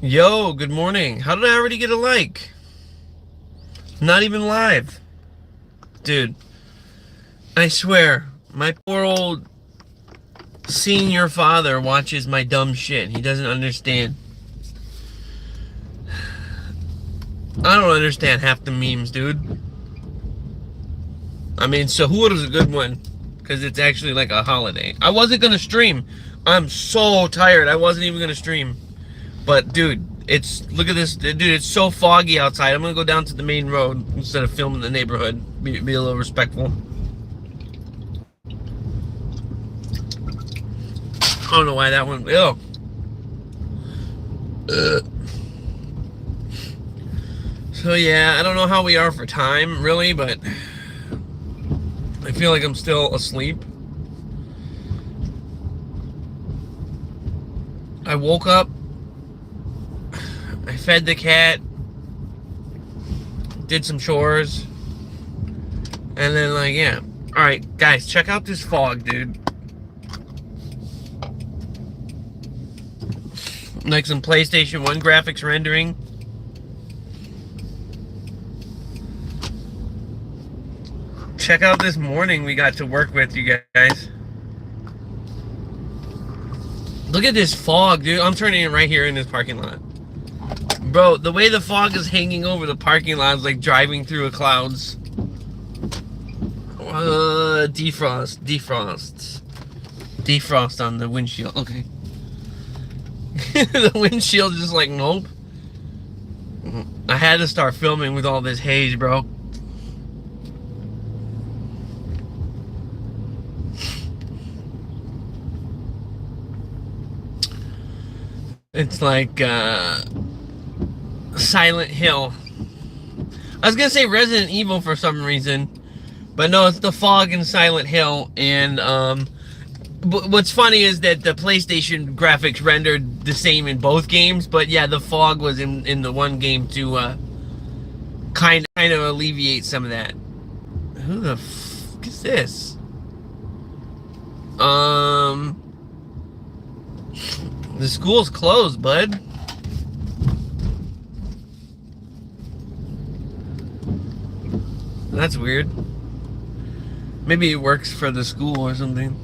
Yo, good morning. How did I already get a like? Not even live. Dude, I swear, my poor old senior father watches my dumb shit. He doesn't understand. I don't understand half the memes, dude. I mean, Sahur is a good one because it's actually like a holiday. I wasn't gonna stream. I'm so tired. I wasn't even gonna stream. But dude, look at this, dude. It's so foggy outside. I'm gonna go down to the main road instead of filming the neighborhood. Be a little respectful. I don't know why that one. Ew. So yeah, I don't know how we are for time really, but I feel like I'm still asleep. I woke up. I fed the cat. Did some chores. And then like, yeah. Alright, guys, check out this fog, dude. Like some PlayStation 1 graphics rendering. Check out this morning we got to work with, you guys. Look at this fog, dude. I'm turning it right here in this parking lot. Bro, the way the fog is hanging over the parking lot is like driving through the clouds. Defrost on the windshield. Okay. The windshield just like, nope. I had to start filming with all this haze, bro. It's like Silent Hill. I was gonna say Resident Evil for some reason, but no, it's the fog in Silent Hill. And what's funny is that the PlayStation graphics rendered the same in both games, but yeah, the fog was in the one game to kind of alleviate some of that. Who the fuck is this? The school's closed, bud. That's weird. Maybe it works for the school or something.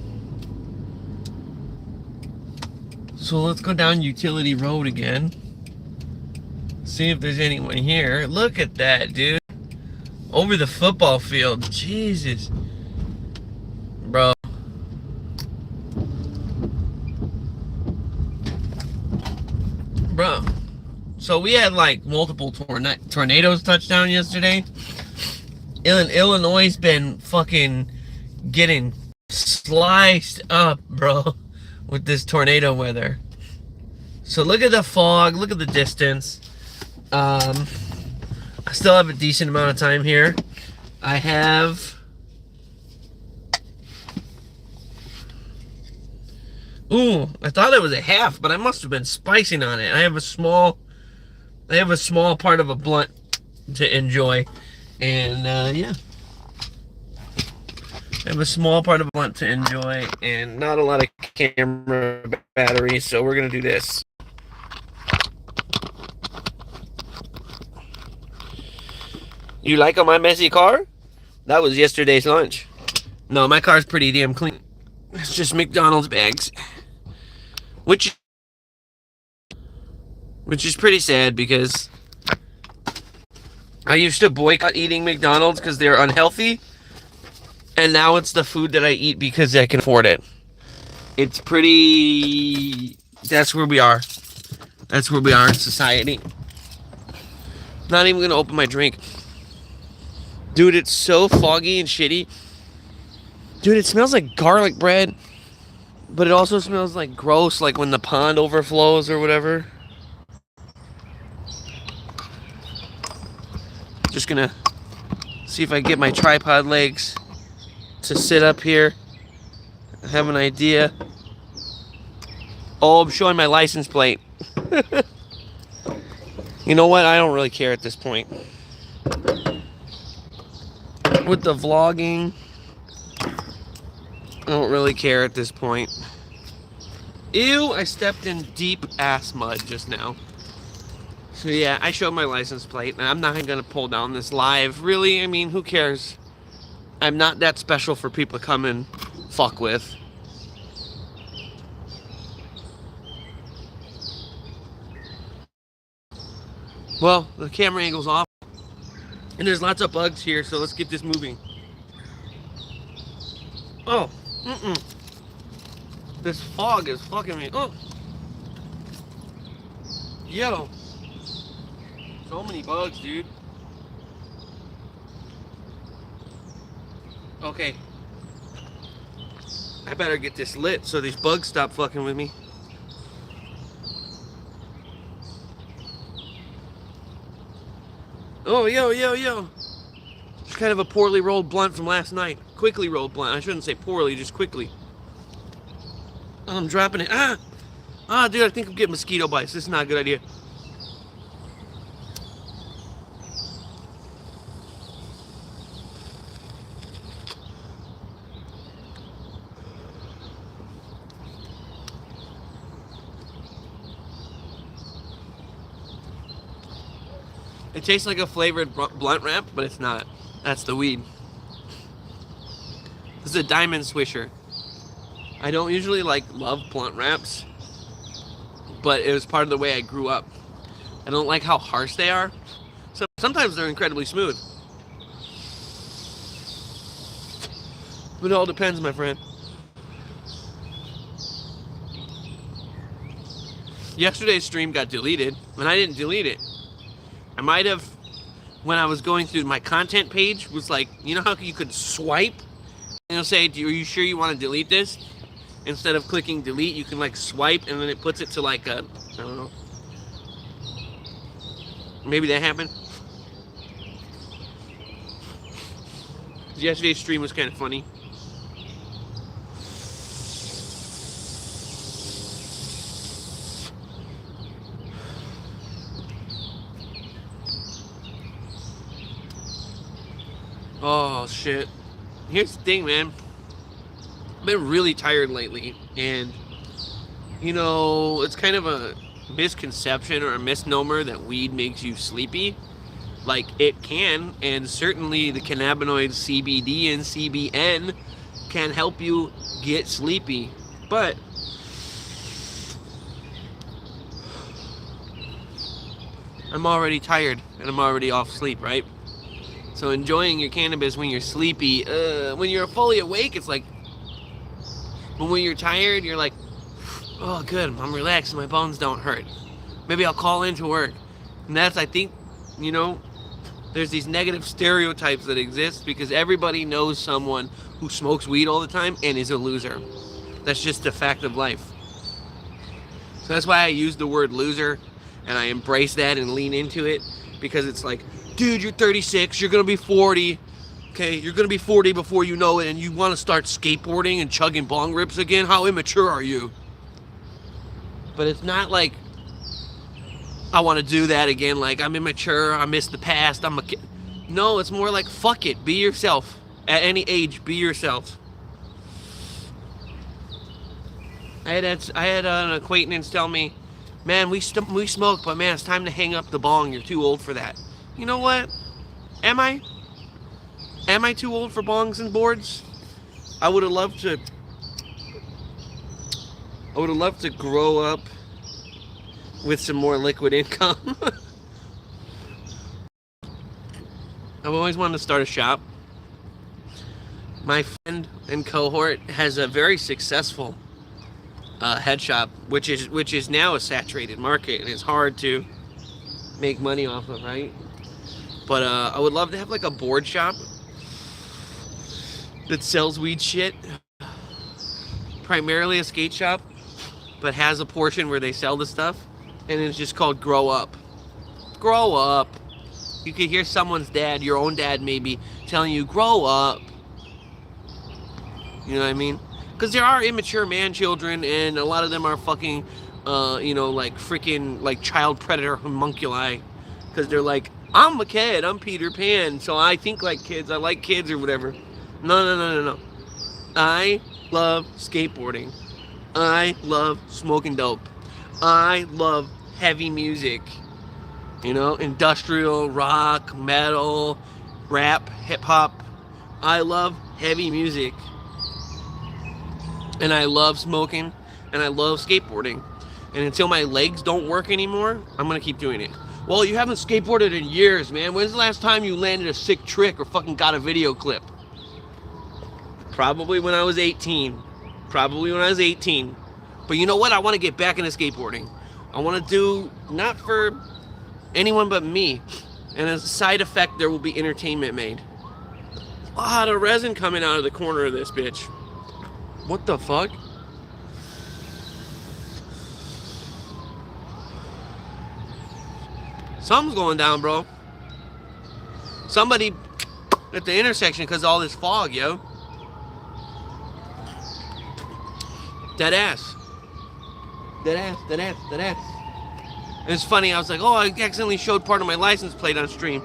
So let's go down Utility Road again. See if there's anyone here. Look at that, dude. Over the football field. Jesus. Bro. Bro. So we had like multiple tornadoes touch down yesterday. Illinois' been fucking getting sliced up, bro, with this tornado weather. So look at the fog, look at the distance. I still have a decent amount of time here. I have I thought it was a half, but I must have been spicing on it. I have a small part of a blunt to enjoy. And yeah, I have a small part of a blunt to enjoy and not a lot of camera battery, so we're gonna do this. You like my messy car? That was yesterday's lunch. No, my car's pretty damn clean. It's just McDonald's bags, which is pretty sad because I used to boycott eating McDonald's because they're unhealthy, and now it's the food that I eat because I can afford it. It's pretty... That's where we are. That's where we are in society. Not even gonna open my drink. Dude, it's so foggy and shitty. Dude, it smells like garlic bread, but it also smells like gross, like when the pond overflows or whatever. Just gonna see if I get my tripod legs to sit up here. I have an idea. Oh, I'm showing my license plate. You know what? I don't really care at this point. With the vlogging, I don't really care at this point. Ew, I stepped in deep ass mud just now. So yeah, I showed my license plate, and I'm not gonna pull down this live. Really, I mean, who cares? I'm not that special for people to come and fuck with. Well, the camera angle's off, and there's lots of bugs here, so let's get this moving. Oh, this fog is fucking me. Oh, yo, so many bugs, dude. Okay, I better get this lit so these bugs stop fucking with me. Oh, yo. It's kind of a poorly rolled blunt from last night. Quickly rolled blunt. I shouldn't say poorly, just quickly. Oh, I'm dropping it. Dude, I think I'm getting mosquito bites. This is not a good idea. It tastes like a flavored blunt wrap, but it's not. That's the weed. This is a diamond swisher. I don't usually love blunt wraps, but it was part of the way I grew up. I don't like how harsh they are. So sometimes they're incredibly smooth. But it all depends, my friend. Yesterday's stream got deleted, and I didn't delete it. I might have, when I was going through my content page, was like, you know how you could swipe? And it'll say, are you sure you want to delete this? Instead of clicking delete, you can swipe, and then it puts it to I don't know. Maybe that happened. Yesterday's stream was kind of funny. Oh, shit. Here's the thing, man. I've been really tired lately, and, it's kind of a misconception or a misnomer that weed makes you sleepy. It can, and certainly the cannabinoids CBD and CBN can help you get sleepy. But I'm already tired, and I'm already off sleep, right? So enjoying your cannabis when you're sleepy, when you're fully awake, it's like, but when you're tired, you're like, oh, good, I'm relaxed, my bones don't hurt. Maybe I'll call into work. And that's, I think, there's these negative stereotypes that exist because everybody knows someone who smokes weed all the time and is a loser. That's just a fact of life. So that's why I use the word loser, and I embrace that and lean into it, because it's like, dude, you're 36, you're going to be 40, okay? You're going to be 40 before you know it, and you want to start skateboarding and chugging bong rips again? How immature are you? But it's not like I want to do that again, I'm immature, I miss the past, I'm a kid. No, it's more like, fuck it, be yourself. At any age, be yourself. I had an acquaintance tell me, man, we smoke, but man, it's time to hang up the bong, you're too old for that. You know what? Am I too old for bongs and boards? I would have loved to grow up with some more liquid income. I've always wanted to start a shop. My friend and cohort has a very successful head shop, which is now a saturated market, and it's hard to make money off of, right? But I would love to have a board shop that sells weed shit. Primarily a skate shop, but has a portion where they sell the stuff, and it's just called Grow Up. Grow up. You could hear someone's dad, your own dad maybe, telling you, grow up. You know what I mean? Because there are immature man children, and a lot of them are fucking, freaking, child predator homunculi. Because they're like, I'm a kid, I'm Peter Pan, so I think like kids, I like kids or whatever. No. I love skateboarding. I love smoking dope. I love heavy music. You know, industrial, rock, metal, rap, hip hop. I love heavy music. And I love smoking. And I love skateboarding. And until my legs don't work anymore, I'm going to keep doing it. Well, you haven't skateboarded in years, man. When's the last time you landed a sick trick or fucking got a video clip? Probably when I was 18. Probably when I was 18. But you know what? I want to get back into skateboarding. I want to do, not for anyone but me. And as a side effect, there will be entertainment made. A lot of resin coming out of the corner of this bitch. What the fuck? Something's going down, bro. Somebody at the intersection because of all this fog, yo. Dead ass. Dead ass, dead ass, dead ass. And it's funny, I was like, oh, I accidentally showed part of my license plate on stream.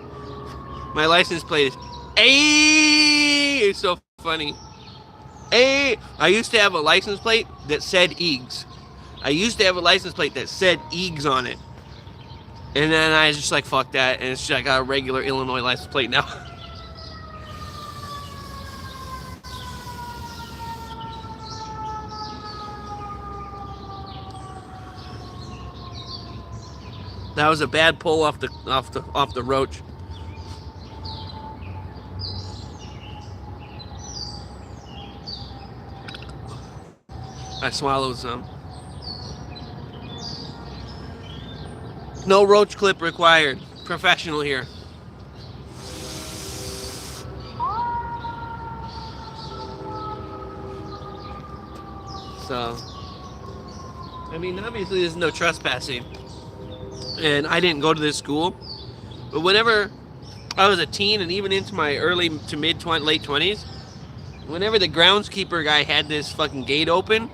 My license plate is A. It's so funny. A. I used to have a license plate that said Eages. I used to have a license plate that said Eages on it. And then I was just like, fuck that. And it's just, I got a regular Illinois license plate now. That was a bad pull off the roach. I swallowed some. No roach clip required. Professional here. So, I mean, obviously there's no trespassing. And I didn't go to this school. But whenever I was a teen and even into my early to late 20s, whenever the groundskeeper guy had this fucking gate open,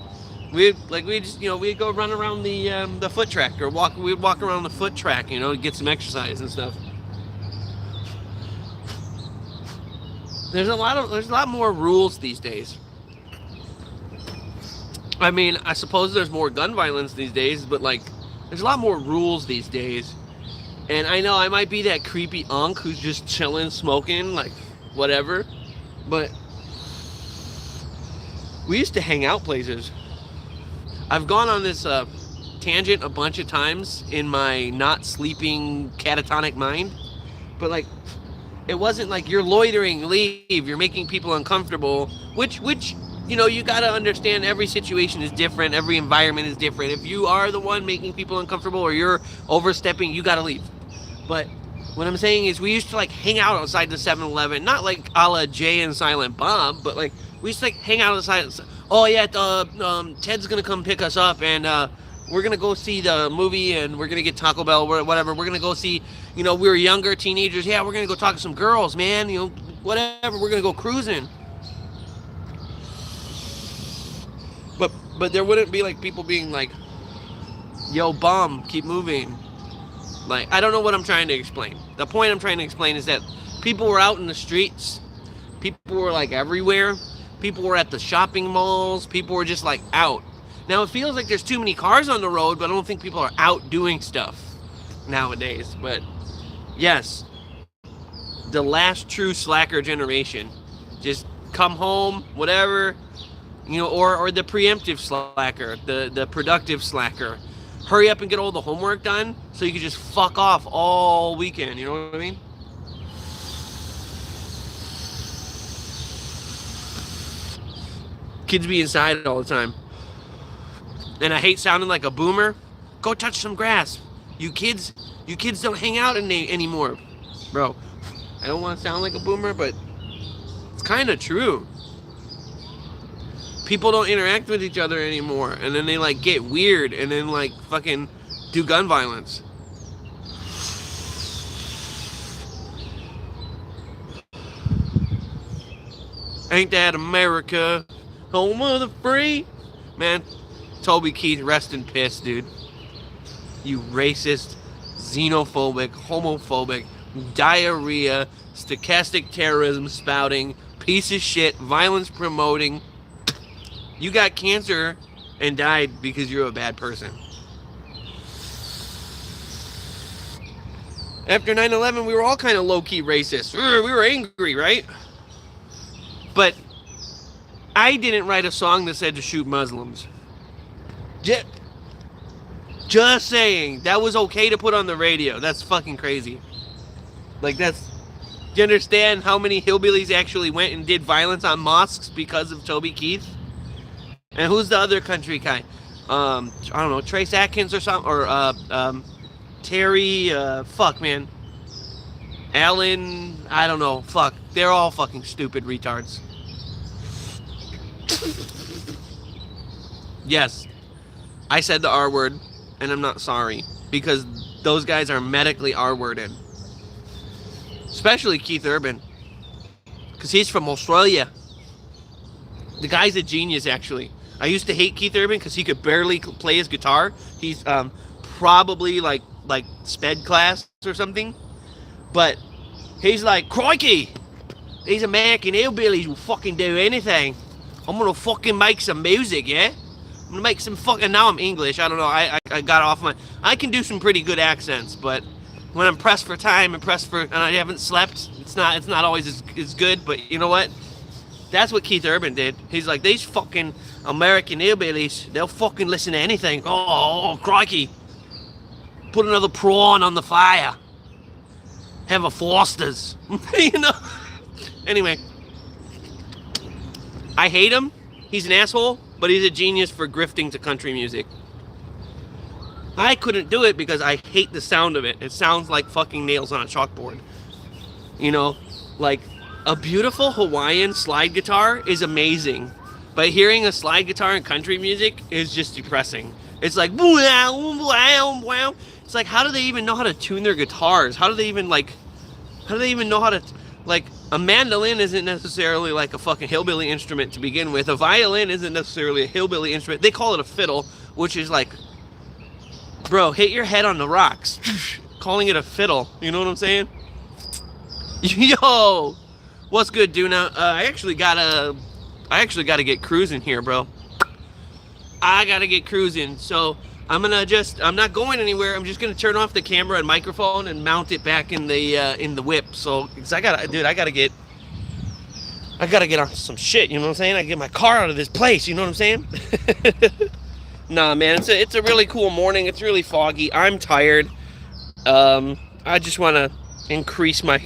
we'd go run around the foot track or we'd walk around the foot track, you know, to get some exercise and stuff. There's a lot more rules these days. I mean, I suppose there's more gun violence these days, but like there's a lot more rules these days. And I know I might be that creepy unk who's just chilling, smoking, like whatever, but we used to hang out places. I've gone on this tangent a bunch of times in my not sleeping catatonic mind, but like it wasn't like you're loitering, leave, you're making people uncomfortable, which you know, you gotta understand every situation is different, every environment is different. If you are the one making people uncomfortable or you're overstepping, you gotta leave. But what I'm saying is we used to like hang out outside the 7-Eleven, not like a la Jay and Silent Bob, but like we used to like hang out outside. Oh yeah, Ted's gonna come pick us up, and we're gonna go see the movie, and we're gonna get Taco Bell or whatever. We're gonna go see, you know, we were younger teenagers. Yeah, we're gonna go talk to some girls, man. You know, whatever. We're gonna go cruising. But there wouldn't be like people being like, "Yo, bum, keep moving." Like, I don't know what I'm trying to explain. The point I'm trying to explain is that people were out in the streets. People were like everywhere. People were at the shopping malls. People were just like out. Now it feels like there's too many cars on the road, but I don't think people are out doing stuff nowadays. But yes, the last true slacker generation. Just come home, whatever, you know, or the preemptive slacker, the productive slacker. Hurry up and get all the homework done so you can just fuck off all weekend, you know what I mean? Kids be inside all the time. And I hate sounding like a boomer. Go touch some grass. You kids don't hang out anymore. Bro, I don't want to sound like a boomer, but it's kind of true. People don't interact with each other anymore, and then they like get weird and then like fucking do gun violence. Ain't that America? Home of the free? Man, Toby Keith, rest in piss, dude. You racist, xenophobic, homophobic, diarrhea, stochastic terrorism spouting, piece of shit, violence promoting. You got cancer and died because you're a bad person. After 9/11, we were all kind of low-key racist. We were angry, right? But I didn't write a song that said to shoot Muslims. Just saying, that was okay to put on the radio. That's fucking crazy. Like, that's... Do you understand how many hillbillies actually went and did violence on mosques because of Toby Keith? And who's the other country guy? I don't know, Trace Atkins or something, or Terry, fuck, man. Alan, I don't know, fuck. They're all fucking stupid retards. Yes, I said the R word, and I'm not sorry, because those guys are medically R-worded. Especially Keith Urban, because he's from Australia. The guy's a genius, actually. I used to hate Keith Urban because he could barely play his guitar. He's probably like sped class or something. But he's like, crikey, these American hillbillies will fucking do anything. I'm gonna fucking make some music, yeah? I'm gonna make some fucking... Now I'm English, I don't know, I got off my... I can do some pretty good accents, but when I'm pressed for time and I haven't slept, it's not always as good, but you know what? That's what Keith Urban did. He's like, these fucking American hillbillies, they'll fucking listen to anything. Oh, crikey. Put another prawn on the fire. Have a Foster's. You know? Anyway. I hate him. He's an asshole, but he's a genius for grifting to country music. I couldn't do it because I hate the sound of it. It sounds like fucking nails on a chalkboard. You know? Like... A beautiful Hawaiian slide guitar is amazing, but hearing a slide guitar in country music is just depressing. It's like, wow, wow, wow. It's like, how do they even know how to tune their guitars? How do they even know how to, like, a mandolin isn't necessarily like a fucking hillbilly instrument to begin with. A violin isn't necessarily a hillbilly instrument. They call it a fiddle, which is like, bro, hit your head on the rocks. Calling it a fiddle, you know what I'm saying? Yo! What's good, Duna? I actually gotta get cruising here, bro. I gotta get cruising, so I'm not going anywhere. I'm just gonna turn off the camera and microphone and mount it back in the whip. So, cause I gotta get on some shit. You know what I'm saying? I get my car out of this place. You know what I'm saying? Nah, man, it's a really cool morning. It's really foggy. I'm tired. I just want to increase my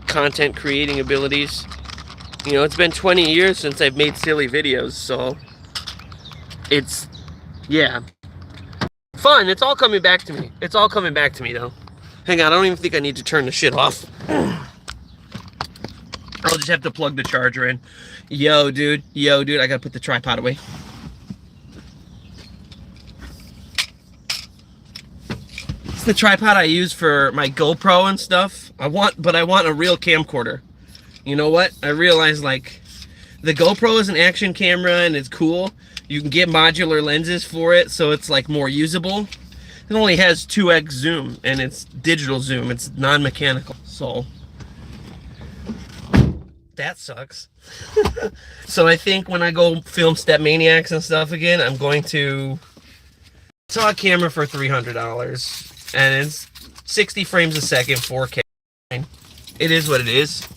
content creating abilities. You know, it's been 20 years since I've made silly videos, so it's, yeah, fun. It's all coming back to me. It's all coming back to me, though. Hang on, I don't even think I need to turn the shit off. I'll just have to plug the charger in. Yo, dude, I gotta put the tripod away. It's the tripod I use for my GoPro and stuff. I want a real camcorder. You know what? I realized, like, the GoPro is an action camera and it's cool. You can get modular lenses for it, so it's like more usable. It only has 2x zoom and it's digital zoom. It's non-mechanical, so that sucks. So I think when I go film Step Maniacs and stuff again, I'm going to... I saw a camera for $300 and it's 60 frames a second, 4K. It is what it is.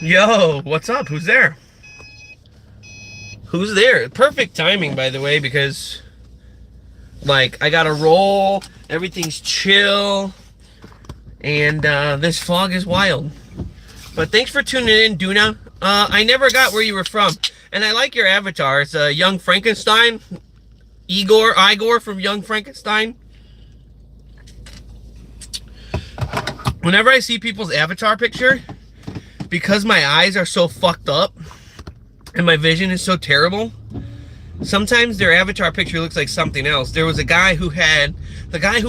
Yo, what's up? Who's there? Who's there? Perfect timing, by the way, because, like, I gotta roll, everything's chill, and this fog is wild. But thanks for tuning in, Duna. I never got where you were from, and I like your avatar. It's Young Frankenstein. Igor from Young Frankenstein. Whenever I see people's avatar picture, because my eyes are so fucked up and my vision is so terrible, sometimes their avatar picture looks like something else. There was a guy who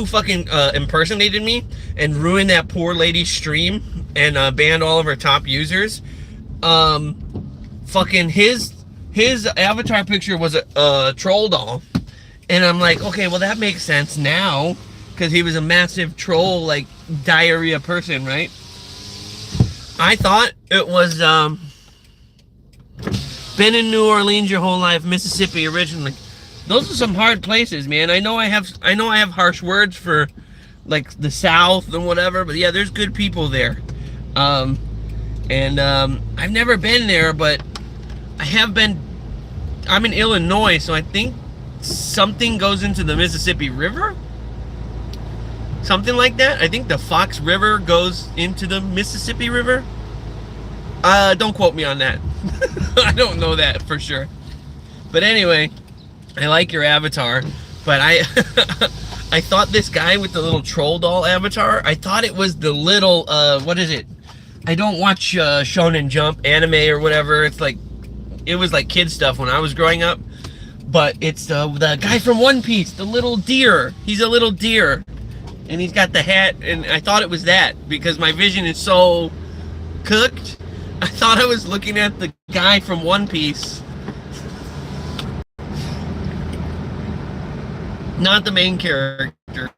fucking impersonated me and ruined that poor lady's stream and banned all of her top users. Fucking his avatar picture was a troll doll. And I'm like, okay, well that makes sense now, because he was a massive troll, like, diarrhea person, right? I thought it was, been in New Orleans your whole life, Mississippi originally. those are some hard places, man. I know I have harsh words for like the South and whatever, but yeah, there's good people there. I've never been there, but I have been. I'm in Illinois, so I think something goes into the Mississippi River. Something like that. I think the Fox River goes into the Mississippi River. Don't quote me on that. I don't know that for sure. But anyway, I like your avatar. But I I thought this guy with the little troll doll avatar, I thought it was the little, what is it? I don't watch Shonen Jump anime or whatever. It was like kid stuff when I was growing up. But it's the guy from One Piece, the little deer. He's a little deer. And he's got the hat, and I thought it was that because my vision is so cooked. I thought I was looking at the guy from One Piece. Not the main character.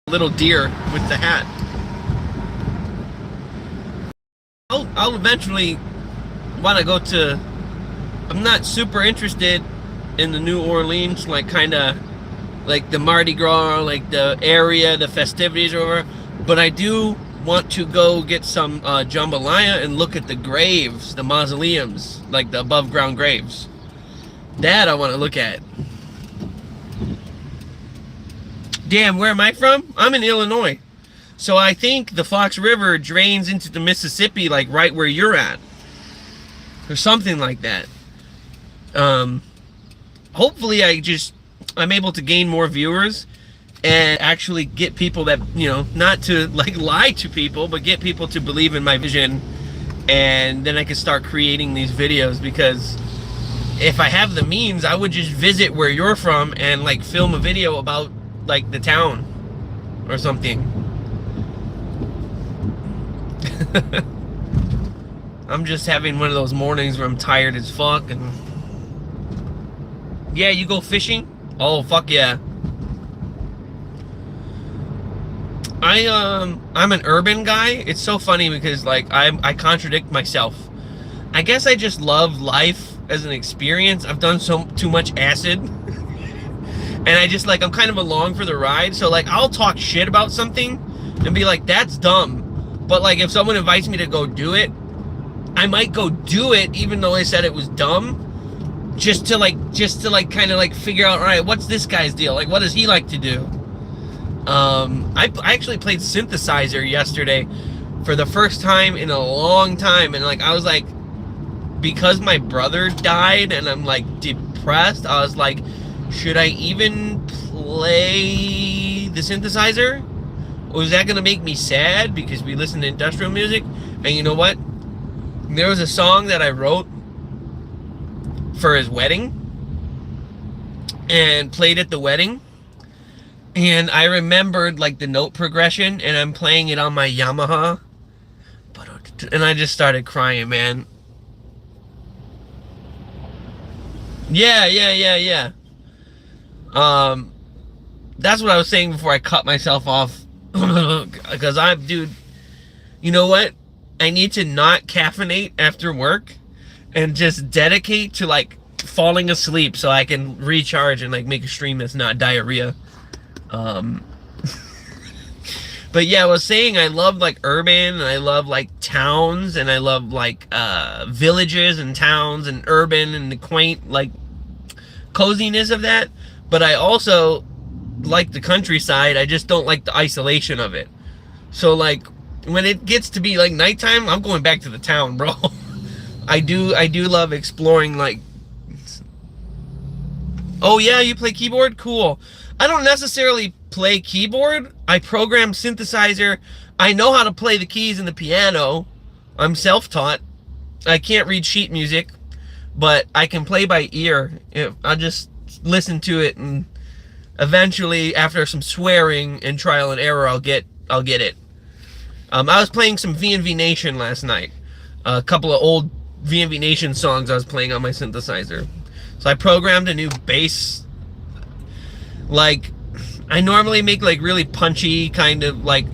Little deer with the hat. I'll eventually want to go to... I'm not super interested in the New Orleans, like kind of like the Mardi Gras, like the area, the festivities or whatever. But I do want to go get some jambalaya and look at the graves, the mausoleums, like the above ground graves. That I want to look at. Damn, where am I from? I'm in Illinois. So I think the Fox River drains into the Mississippi, like right where you're at. Or something like that. Hopefully I'm able to gain more viewers and actually get people that, you know, not to like lie to people, but get people to believe in my vision. And then I can start creating these videos, because if I have the means, I would just visit where you're from and like film a video about like the town or something. I'm just having one of those mornings where I'm tired as fuck. And yeah, you go fishing? Oh fuck yeah. I'm an urban guy. It's so funny because like I contradict myself. I guess I just love life as an experience. I've done too much acid. And I just like, I'm kind of along for the ride. So like I'll talk shit about something and be like, that's dumb. But like if someone invites me to go do it, I might go do it even though I said it was dumb. Just to kind of like figure out, all right, what's this guy's deal? Like, what does he like to do? I actually played synthesizer yesterday for the first time in a long time. And like, I was like, because my brother died and I'm like depressed, I was like, should I even play the synthesizer? Or is that going to make me sad because we listen to industrial music? And you know what? There was a song that I wrote for his wedding and played at the wedding. And I remembered like the note progression, and I'm playing it on my Yamaha. And I just started crying, man. Yeah. That's what I was saying before I cut myself off. Because dude, you know what? I need to not caffeinate after work and just dedicate to like falling asleep so I can recharge and like make a stream that's not diarrhea. But yeah, I was saying I love like urban, and I love like towns, and I love like villages and towns and urban and the quaint like coziness of that. But I also like the countryside. I just don't like the isolation of it. So like when it gets to be like nighttime, I'm going back to the town, bro. I do love exploring like. Oh yeah, you play keyboard? Cool. I don't necessarily play keyboard. I program synthesizer. I know how to play the keys in the piano. I'm self-taught. I can't read sheet music, but I can play by ear. I just listen to it, and eventually, after some swearing and trial and error, I'll get it. I was playing some V&V Nation last night. A couple of old V&V Nation songs I was playing on my synthesizer. So I programmed a new bass. Like, I normally make like really punchy kind of like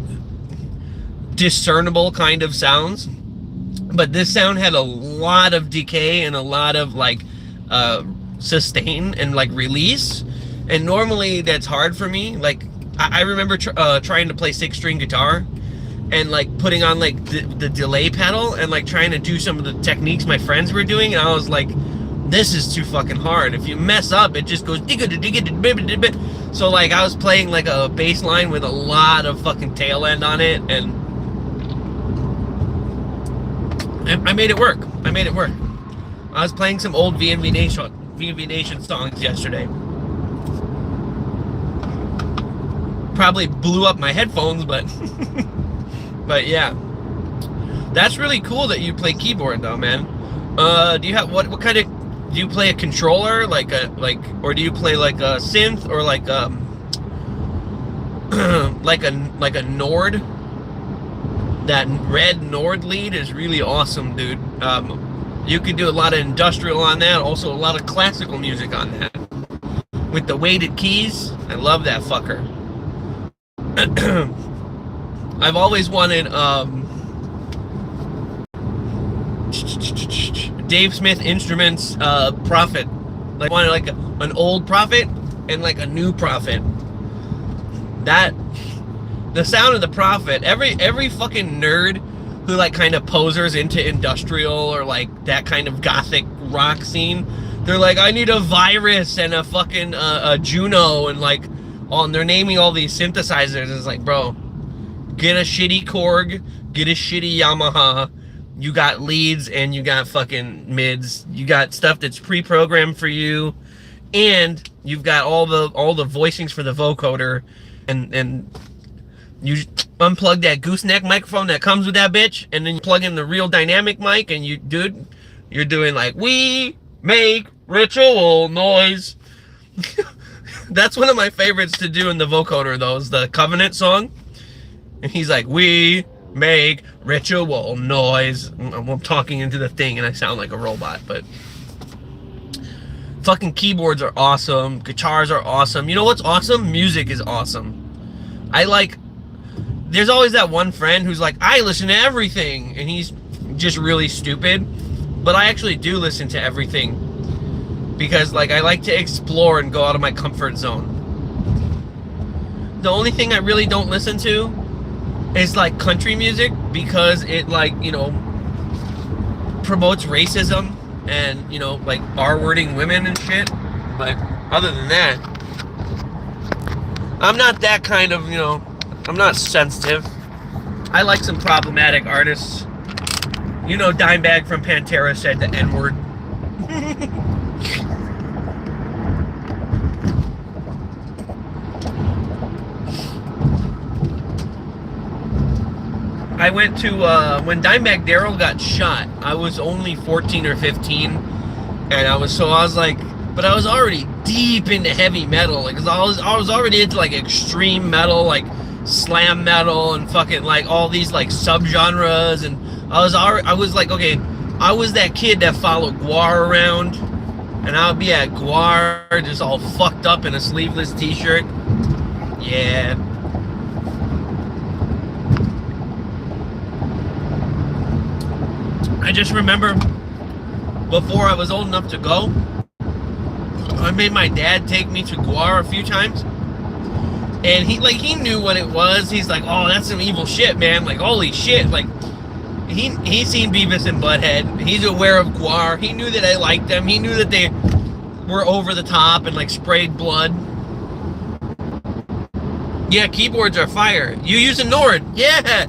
discernible kind of sounds, but this sound had a lot of decay and a lot of like sustain and like release, and normally that's hard for me. Like I remember trying to play 6-string guitar and like putting on like the delay pedal and like trying to do some of the techniques my friends were doing, and I was like, this is too fucking hard. If you mess up, it just goes so like I was playing like a bass line with a lot of fucking tail end on it, and I made it work. I was playing some old VNV Nation songs yesterday. Probably blew up my headphones, but but yeah, that's really cool that you play keyboard though, man. Do you have what kind of, do you play a controller or do you play like a synth or like like a Nord? That red Nord lead is really awesome, dude. You can do a lot of industrial on that, also a lot of classical music on that. With the weighted keys, I love that fucker. I've always wanted Dave Smith Instruments Prophet. Like wanted like an old Prophet and like a new Prophet. That the sound of the Prophet, every fucking nerd who like kind of posers into industrial or like that kind of gothic rock scene, they're like, I need a Virus and a fucking a Juno and like, oh, and they're naming all these synthesizers. It's like, bro, get a shitty Korg, get a shitty Yamaha. You got leads and you got fucking mids. You got stuff that's pre-programmed for you, and you've got all the voicings for the vocoder, and you unplug that gooseneck microphone that comes with that bitch, and then you plug in the real dynamic mic, and you're doing like, we make ritual noise. That's one of my favorites to do in the vocoder, though, is the Covenant song. And he's like, we make ritual noise. I'm talking into the thing and I sound like a robot, but fucking keyboards are awesome. Guitars are awesome. You know what's awesome? Music is awesome. There's always that one friend who's like, I listen to everything, and he's just really stupid. But I actually do listen to everything because like I like to explore and go out of my comfort zone. The only thing I really don't listen to is like country music, because it like, you know, promotes racism and, you know, like R-wording women and shit. But other than that, I'm not that kind of, you know, I'm not sensitive. I like some problematic artists. You know, Dimebag from Pantera said the N-word. I went to, when Dimebag Darrell got shot, I was only 14 or 15, and I was like, but I was already deep into heavy metal, like, I was already into, like, extreme metal, like, slam metal, and fucking, like, all these, like, subgenres, and I was like, okay, I was that kid that followed Guar around, and I would be at Guar, just all fucked up in a sleeveless t-shirt. Yeah. I just remember before I was old enough to go, I made my dad take me to Guar a few times, and he knew what it was. He's like, oh, that's some evil shit, man. Like, holy shit. Like, he's seen Beavis and Butthead. He's aware of Guar. He knew that I liked them. He knew that they were over the top and like sprayed blood. Yeah, keyboards are fire. You use a Nord? Yeah,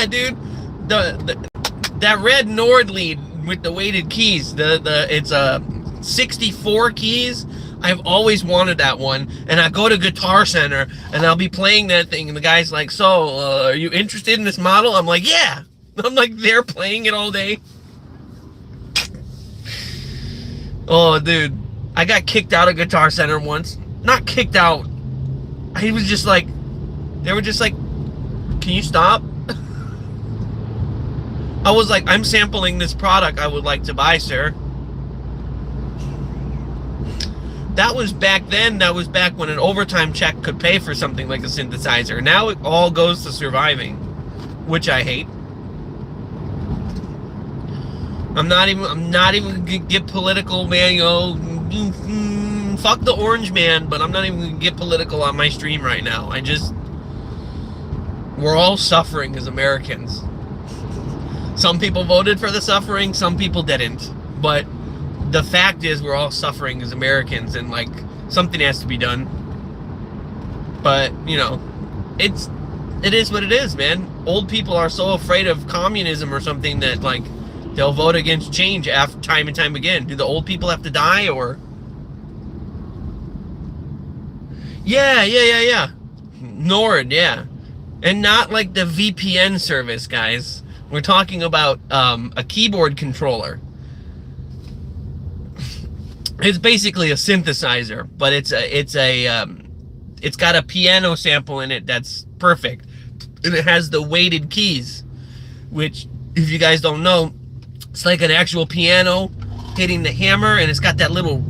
dude. That red Nord lead with the weighted keys, it's 64 keys. I've always wanted that one, and I go to Guitar Center and I'll be playing that thing, and the guy's like, so are you interested in this model? I'm like, yeah. I'm like there playing it all day. Oh, dude, I got kicked out of Guitar Center once. Not kicked out. He was just like, they were just like, can you stop? I was like, I'm sampling this product I would like to buy, sir. That was back then. That was back when an overtime check could pay for something like a synthesizer. Now it all goes to surviving, which I hate. I'm not even gonna get political, man. You know, fuck the orange man, but I'm not even gonna get political on my stream right now. We're all suffering as Americans. Some people voted for the suffering, some people didn't. But the fact is, we're all suffering as Americans, and like something has to be done. But you know, it is what it is, man. Old people are so afraid of communism or something that like they'll vote against change after time and time again. Do the old people have to die, or? Yeah. Nord, yeah. And not like the VPN service, guys. We're talking about a keyboard controller. It's basically a synthesizer, but it's got a piano sample in it that's perfect, and it has the weighted keys, which, if you guys don't know, it's like an actual piano hitting the hammer, and it's got that little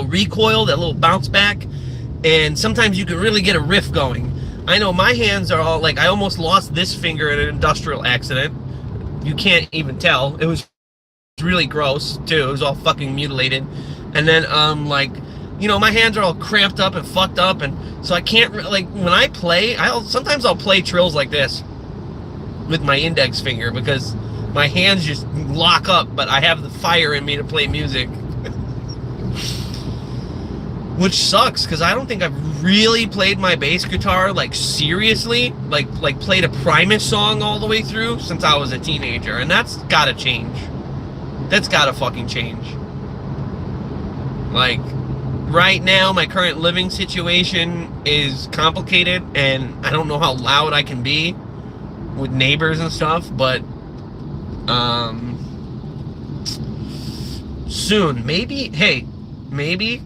recoil, that little bounce back, and sometimes you can really get a riff going. I know my hands are all like, I almost lost this finger in an industrial accident. You can't even tell. It was really gross too. It was all fucking mutilated. And then like, you know, my hands are all cramped up and fucked up, and so I can't like, when I play, sometimes I'll play trills like this with my index finger because my hands just lock up, but I have the fire in me to play music. Which sucks, because I don't think I've really played my bass guitar, like, seriously, like played a Primus song all the way through since I was a teenager, and that's gotta change. That's gotta fucking change. Like, right now, my current living situation is complicated, and I don't know how loud I can be with neighbors and stuff, but, soon, maybe, hey, maybe,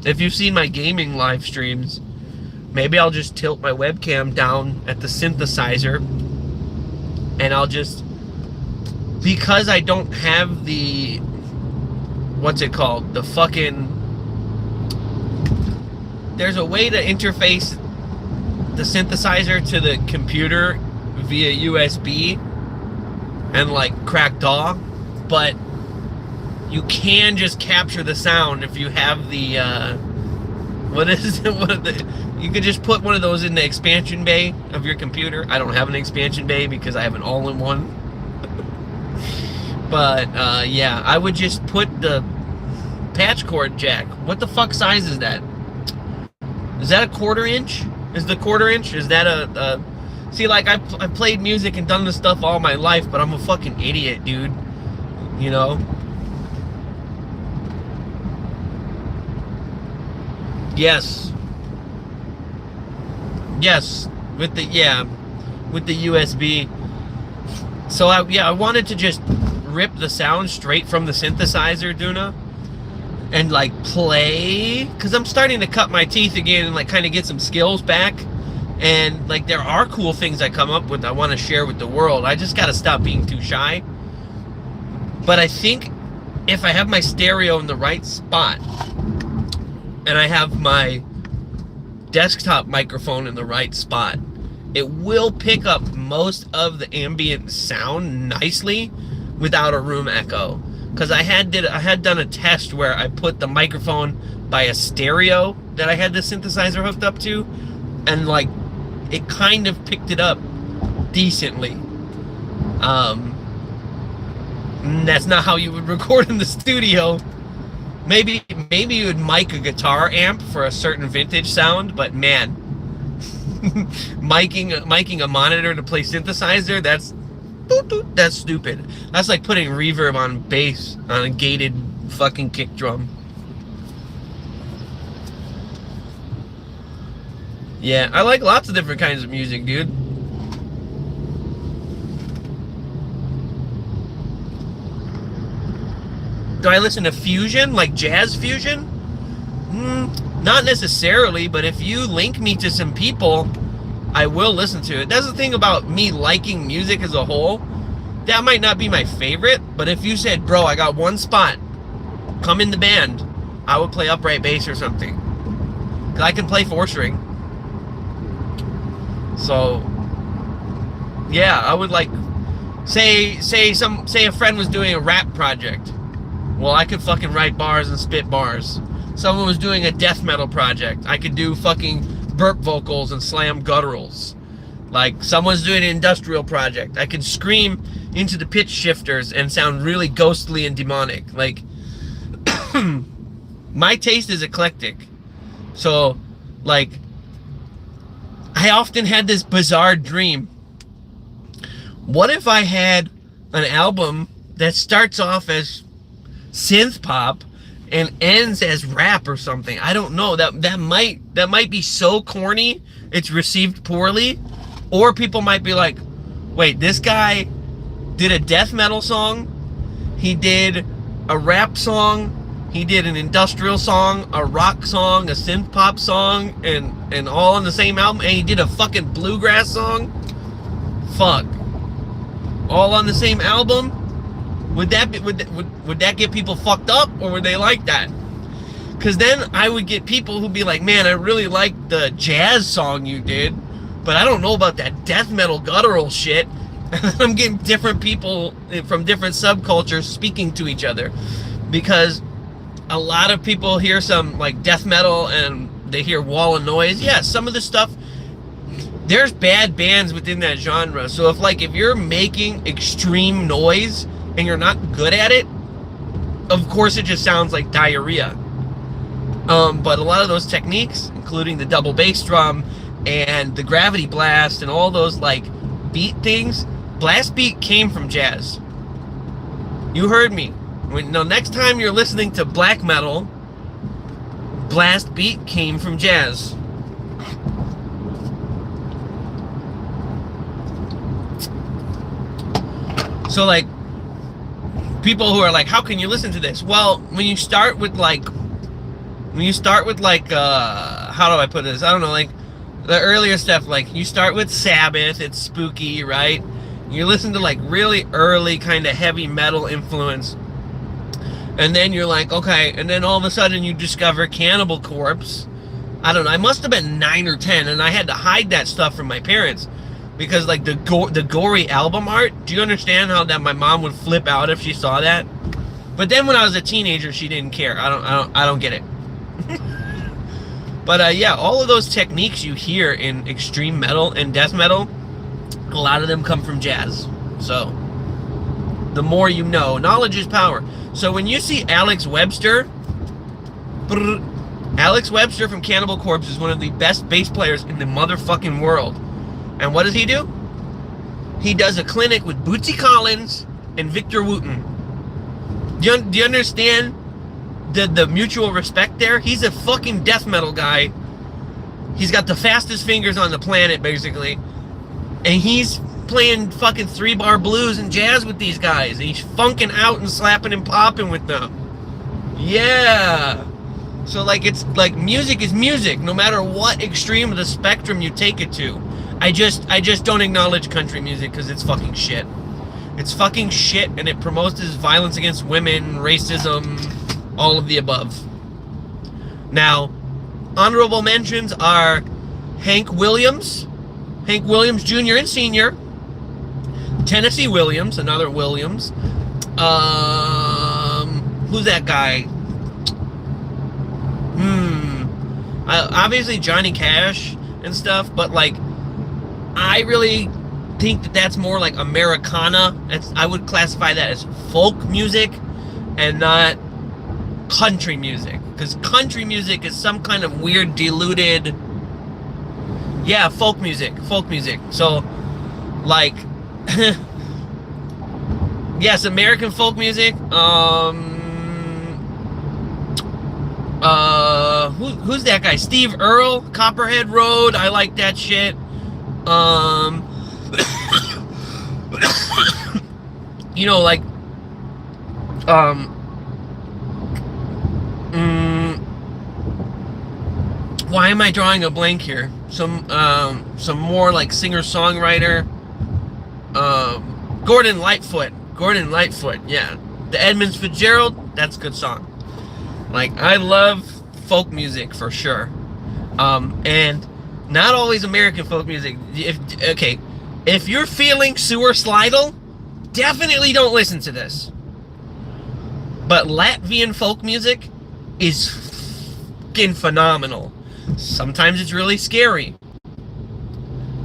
if you've seen my gaming live streams, maybe I'll just tilt my webcam down at the synthesizer, and I'll just, because I don't have the, what's it called, the fucking, there's a way to interface the synthesizer to the computer via USB and like crack DAW, but you can just capture the sound if you have the, what is it? You could just put one of those in the expansion bay of your computer. I don't have an expansion bay because I have an all-in-one. But, yeah, I would just put the patch cord jack. What the fuck size is that? Is that a 1/4 inch? Is the 1/4 inch? Is that a see, like, I've played music and done this stuff all my life, but I'm a fucking idiot, dude. You know? Yes, with the USB. So I wanted to just rip the sound straight from the synthesizer, Duna, and like play, because I'm starting to cut my teeth again and like kind of get some skills back, and like there are cool things I come up with I want to share with the world. I just got to stop being too shy. But I think if I have my stereo in the right spot, and I have my desktop microphone in the right spot, it will pick up most of the ambient sound nicely without a room echo. Because I had done a test where I put the microphone by a stereo that I had the synthesizer hooked up to, and like it kind of picked it up decently. That's not how you would record in the studio. Maybe you would mic a guitar amp for a certain vintage sound, but man, miking a monitor to play synthesizer, that's stupid. That's like putting reverb on bass on a gated fucking kick drum. Yeah, I like lots of different kinds of music, dude. Do I listen to fusion, like jazz fusion? Not necessarily, but if you link me to some people, I will listen to it. That's the thing about me liking music as a whole. That might not be my favorite, but if you said, bro, I got one spot, come in the band, I would play upright bass or something. 'Cause I can play 4-string. So, yeah, I would like, say a friend was doing a rap project, Well, I could fucking write bars and spit bars. Someone was doing a death metal project. I could do fucking burp vocals and slam gutturals. Like, someone's doing an industrial project. I could scream into the pitch shifters and sound really ghostly and demonic. Like, my taste is eclectic. So, like, I often had this bizarre dream. What if I had an album that starts off as synth pop and ends as rap or something? I don't know. That might be so corny it's received poorly, or people might be like, wait, this guy did a death metal song, he did a rap song, he did an industrial song, a rock song, a synth pop song, and all on the same album, and he did a fucking bluegrass song? Fuck. All on the same album? Would that get people fucked up, or would they like that? Because then I would get people who'd be like, man, I really like the jazz song you did, but I don't know about that death metal guttural shit. I'm getting different people from different subcultures speaking to each other, because a lot of people hear some like death metal and they hear wall of noise. Yeah, some of the stuff, there's bad bands within that genre. So if you're making extreme noise and you're not good at it, of course it just sounds like diarrhea. But a lot of those techniques, including the double bass drum and the gravity blast and all those like beat things, blast beat came from jazz. You heard me. Next time you're listening to black metal, blast beat came from jazz. So like, people who are like, how can you listen to this? Well, when you start with like, how do I put this? I don't know, like the earlier stuff, like you start with Sabbath, it's spooky, right? You listen to like really early kind of heavy metal influence, and then you're like, okay, and then all of a sudden you discover Cannibal Corpse. I don't know, I must have been 9 or 10, and I had to hide that stuff from my parents, because like the gory album art, do you understand how that my mom would flip out if she saw that? But then when I was a teenager, she didn't care. I don't get it. But yeah, all of those techniques you hear in extreme metal and death metal, a lot of them come from jazz. So the more you know, knowledge is power. So when you see Alex Webster from Cannibal Corpse is one of the best bass players in the motherfucking world. And what does he do? He does a clinic with Bootsy Collins and Victor Wooten. Do you understand the mutual respect there? He's a fucking death metal guy. He's got the fastest fingers on the planet, basically. And he's playing fucking 3-bar blues and jazz with these guys. And he's funking out and slapping and popping with them. Yeah. So like, it's like, music is music, no matter what extreme of the spectrum you take it to. I just don't acknowledge country music because it's fucking shit. It's fucking shit, and it promotes violence against women, racism, all of the above. Now, honorable mentions are Hank Williams Jr. and Sr., Tennessee Williams, another Williams. Who's that guy? Obviously Johnny Cash and stuff, but like, I really think that that's more like Americana. I would classify that as folk music and not country music, because country music is some kind of weird diluted, yeah, folk music. So like, yes, American folk music. Who's that guy? Steve Earle, Copperhead Road. I like that shit. You know, like, why am I drawing a blank here? Some more like singer-songwriter. Gordon Lightfoot, yeah. The Edmonds Fitzgerald, that's a good song. Like, I love folk music for sure. And not always American folk music. If you're feeling suicidal, definitely don't listen to this. But Latvian folk music is fucking phenomenal. Sometimes it's really scary.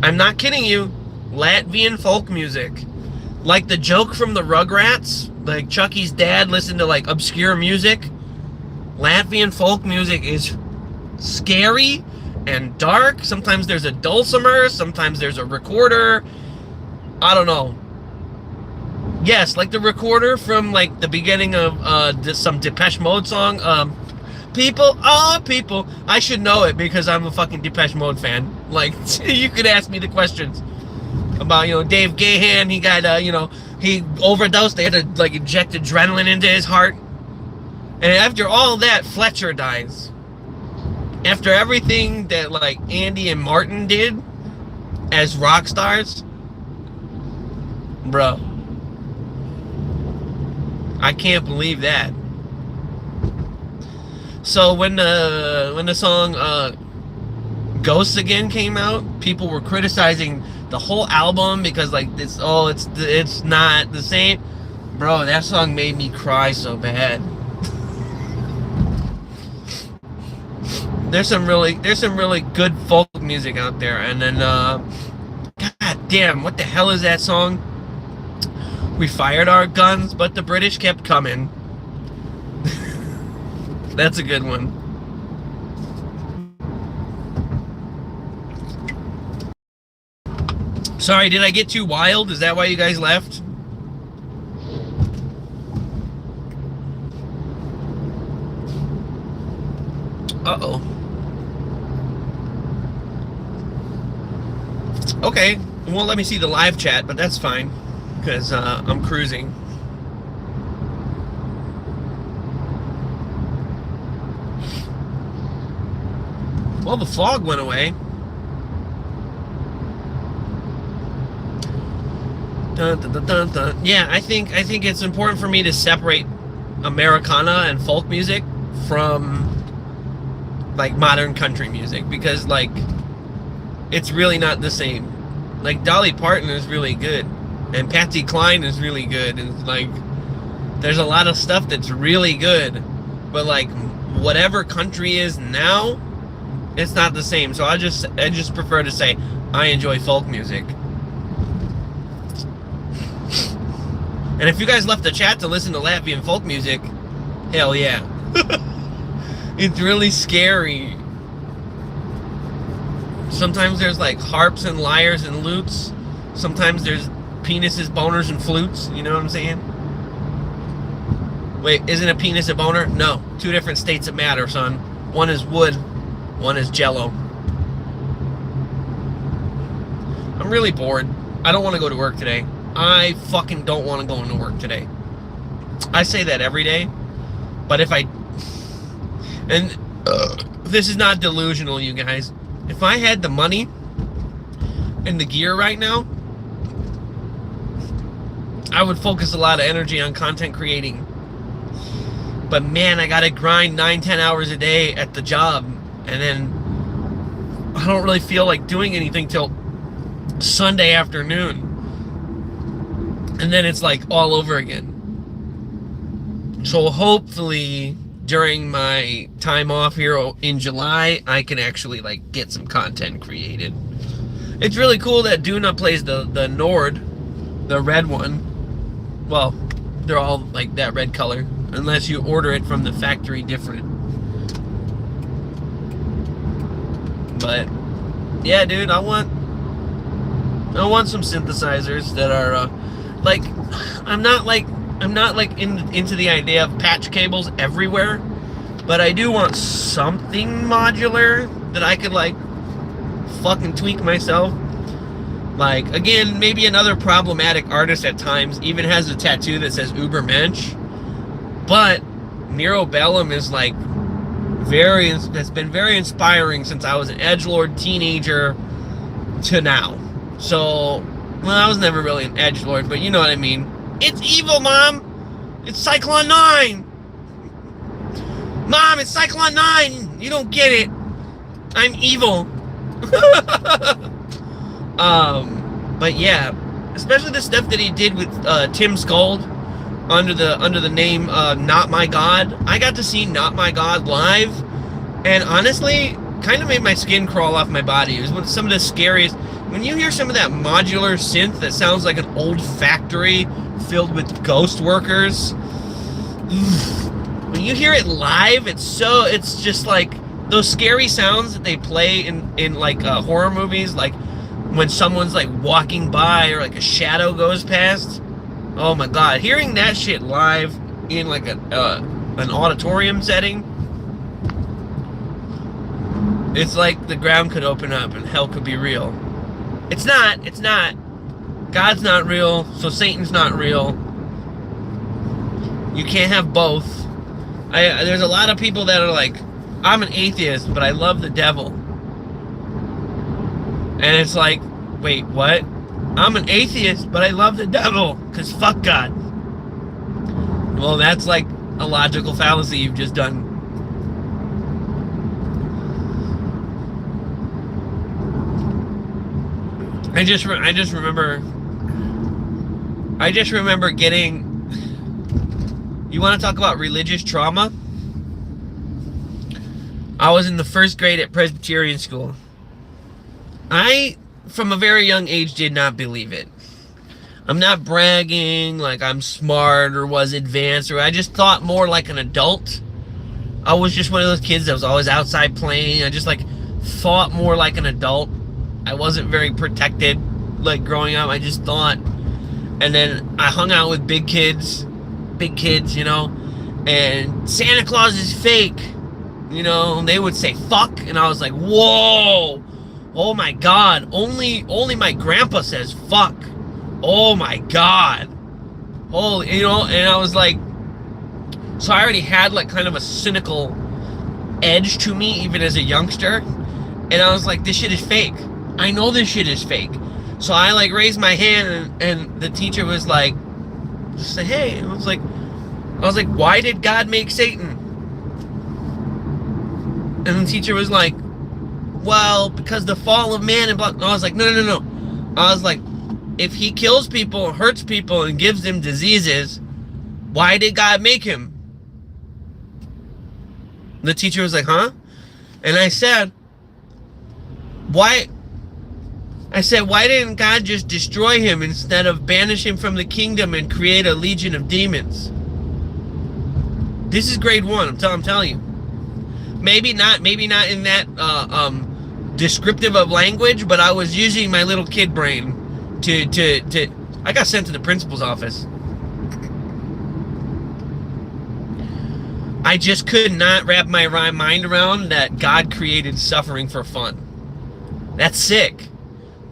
I'm not kidding you. Latvian folk music. Like the joke from the Rugrats, like Chucky's dad listened to like obscure music. Latvian folk music is scary and dark. Sometimes there's a dulcimer, sometimes there's a recorder. I don't know. Yes, like the recorder from like the beginning of some Depeche Mode song. People, oh people. I should know it because I'm a fucking Depeche Mode fan. Like, you could ask me the questions about, Dave Gahan. He got, he overdosed. They had to like inject adrenaline into his heart. And after all that, Fletcher dies. After everything that like Andy and Martin did as rock stars, bro, I can't believe that. So when the song Ghosts Again came out, people were criticizing the whole album because like it's not the same. Bro, that song made me cry so bad. There's some really good folk music out there. And then god damn, what the hell is that song? We fired our guns, but the British kept coming. That's a good one. Sorry, did I get too wild? Is that why you guys left? Uh-oh. Okay, it won't let me see the live chat, but that's fine, because I'm cruising. Well, the fog went away. Dun, dun, dun, dun, dun. Yeah, I think it's important for me to separate Americana and folk music from like modern country music, because like it's really not the same. Like Dolly Parton is really good, and Patsy Cline is really good, and like there's a lot of stuff that's really good, but like whatever country is now, it's not the same. So I just prefer to say I enjoy folk music. And if you guys left the chat to listen to Latvian folk music, hell yeah. It's really scary. Sometimes there's like harps and lyres and lutes. Sometimes there's penises, boners, and flutes. You know what I'm saying? Wait, isn't a penis a boner? No. Two different states that matter, son. One is wood, one is jello. I'm really bored. I don't want to go to work today. I fucking don't want to go into work today. I say that every day, but if I... And this is not delusional, you guys. If I had the money and the gear right now, I would focus a lot of energy on content creating. But man, I gotta grind 9-10 hours a day at the job, and then I don't really feel like doing anything till Sunday afternoon. And then it's like all over again. So hopefully during my time off here in July, I can actually like get some content created. It's really cool that Duna plays the Nord, the red one. Well, they're all like that red color, unless you order it from the factory different. But yeah, dude, I want some synthesizers that are like, I'm not into the idea of patch cables everywhere, but I do want something modular that I could like fucking tweak myself. Like, again, maybe another problematic artist at times even has a tattoo that says Ubermensch, but Nero Bellum is like has been very inspiring since I was an edgelord teenager to now. So, well, I was never really an edgelord, but you know what I mean. It's evil, Mom! It's Cyclone 9! Mom, it's Cyclone 9! You don't get it! I'm evil! But yeah, especially the stuff that he did with Tim Skuld, under the name Not My God. I got to see Not My God live, and honestly, kind of made my skin crawl off my body. It was one of some of the scariest. When you hear some of that modular synth that sounds like an old factory filled with ghost workers, when you hear it live, it's just like those scary sounds that they play in like horror movies, like when someone's like walking by or like a shadow goes past. Oh my god, hearing that shit live in like an auditorium setting, it's like the ground could open up and hell could be real. It's not. God's not real, so Satan's not real. You can't have both. There's a lot of people that are like, I'm an atheist, but I love the devil. And it's like, wait, what? I'm an atheist, but I love the devil, because fuck God. Well, that's like a logical fallacy you've just done. I just remember getting. You want to talk about religious trauma? I was in the first grade at Presbyterian school. I, from a very young age, did not believe it. I'm not bragging like I'm smart or was advanced, or I just thought more like an adult. I was just one of those kids that was always outside playing. I just like thought more like an adult. I wasn't very protected like growing up. I just thought. And then I hung out with big kids, you know, and Santa Claus is fake, you know, and they would say fuck, and I was like, whoa, oh my god, only my grandpa says fuck, oh my god, oh, you know. And I was like, so I already had like kind of a cynical edge to me even as a youngster, and I was like, this shit is fake. I know this shit is fake. So I like raised my hand, and the teacher was like, say, hey. I was like, why did God make Satan? And the teacher was like, well, because the fall of man and blah. I was like, no. I was like, if he kills people, hurts people, and gives them diseases, why did God make him? The teacher was like, huh? And I said, why didn't God just destroy him instead of banish him from the kingdom and create a legion of demons? This is grade 1, I'm telling you. Maybe not in that descriptive of language, but I was using my little kid brain to I got sent to the principal's office. I just could not wrap my mind around that God created suffering for fun. That's sick.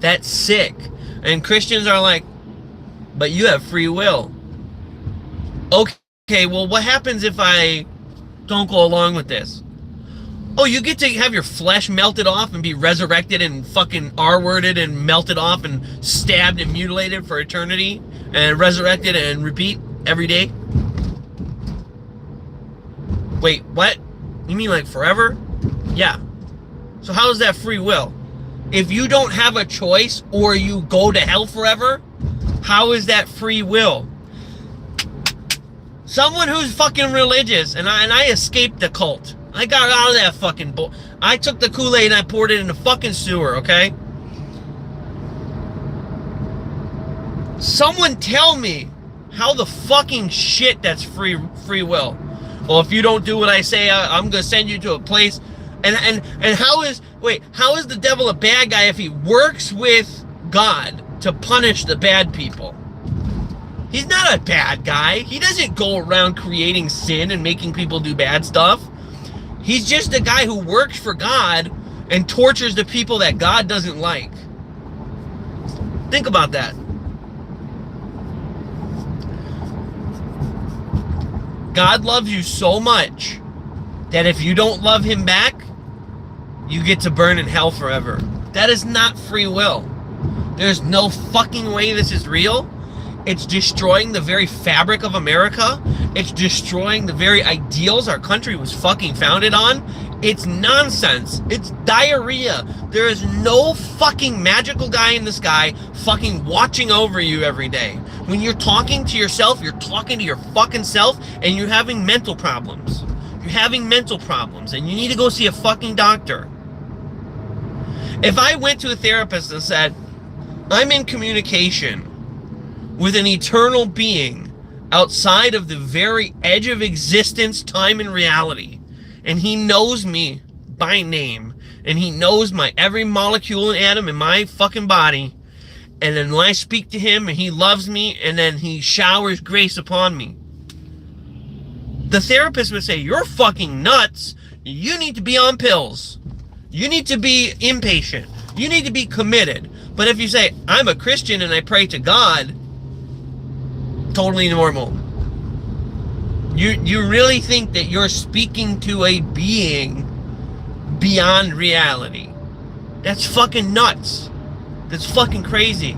That's sick. And Christians are like, but you have free will. Okay, well, what happens if I don't go along with this? Oh, you get to have your flesh melted off and be resurrected and fucking R-worded and melted off and stabbed and mutilated for eternity and resurrected and repeat every day? Wait, what? You mean like forever? Yeah. So how is that free will? If you don't have a choice or you go to hell forever, how is that free will? Someone who's fucking religious, and I escaped the cult. I got out of that fucking I took the Kool-Aid and I poured it in the fucking sewer, okay? Someone tell me how the fucking shit that's free will. Well, if you don't do what I say, I'm gonna send you to a place. And how is the devil a bad guy if he works with God to punish the bad people? He's not a bad guy. He doesn't go around creating sin and making people do bad stuff. He's just a guy who works for God and tortures the people that God doesn't like. Think about that. God loves you so much that if you don't love him back, you get to burn in hell forever. That is not free will. There's no fucking way this is real. It's destroying the very fabric of America. It's destroying the very ideals our country was fucking founded on. It's nonsense. It's diarrhea. There is no fucking magical guy in the sky fucking watching over you every day. When you're talking to yourself, you're talking to your fucking self, and you're having mental problems. You're having mental problems, and you need to go see a fucking doctor. If I went to a therapist and said, I'm in communication with an eternal being outside of the very edge of existence, time, and reality, and he knows me by name, and he knows my every molecule and atom in my fucking body, and then when I speak to him and he loves me and then he showers grace upon me, the therapist would say, you're fucking nuts. You need to be on pills. You need to be impatient. You need to be committed. But if you say, I'm a Christian and I pray to God, totally normal. You really think that you're speaking to a being beyond reality. That's fucking nuts. That's fucking crazy.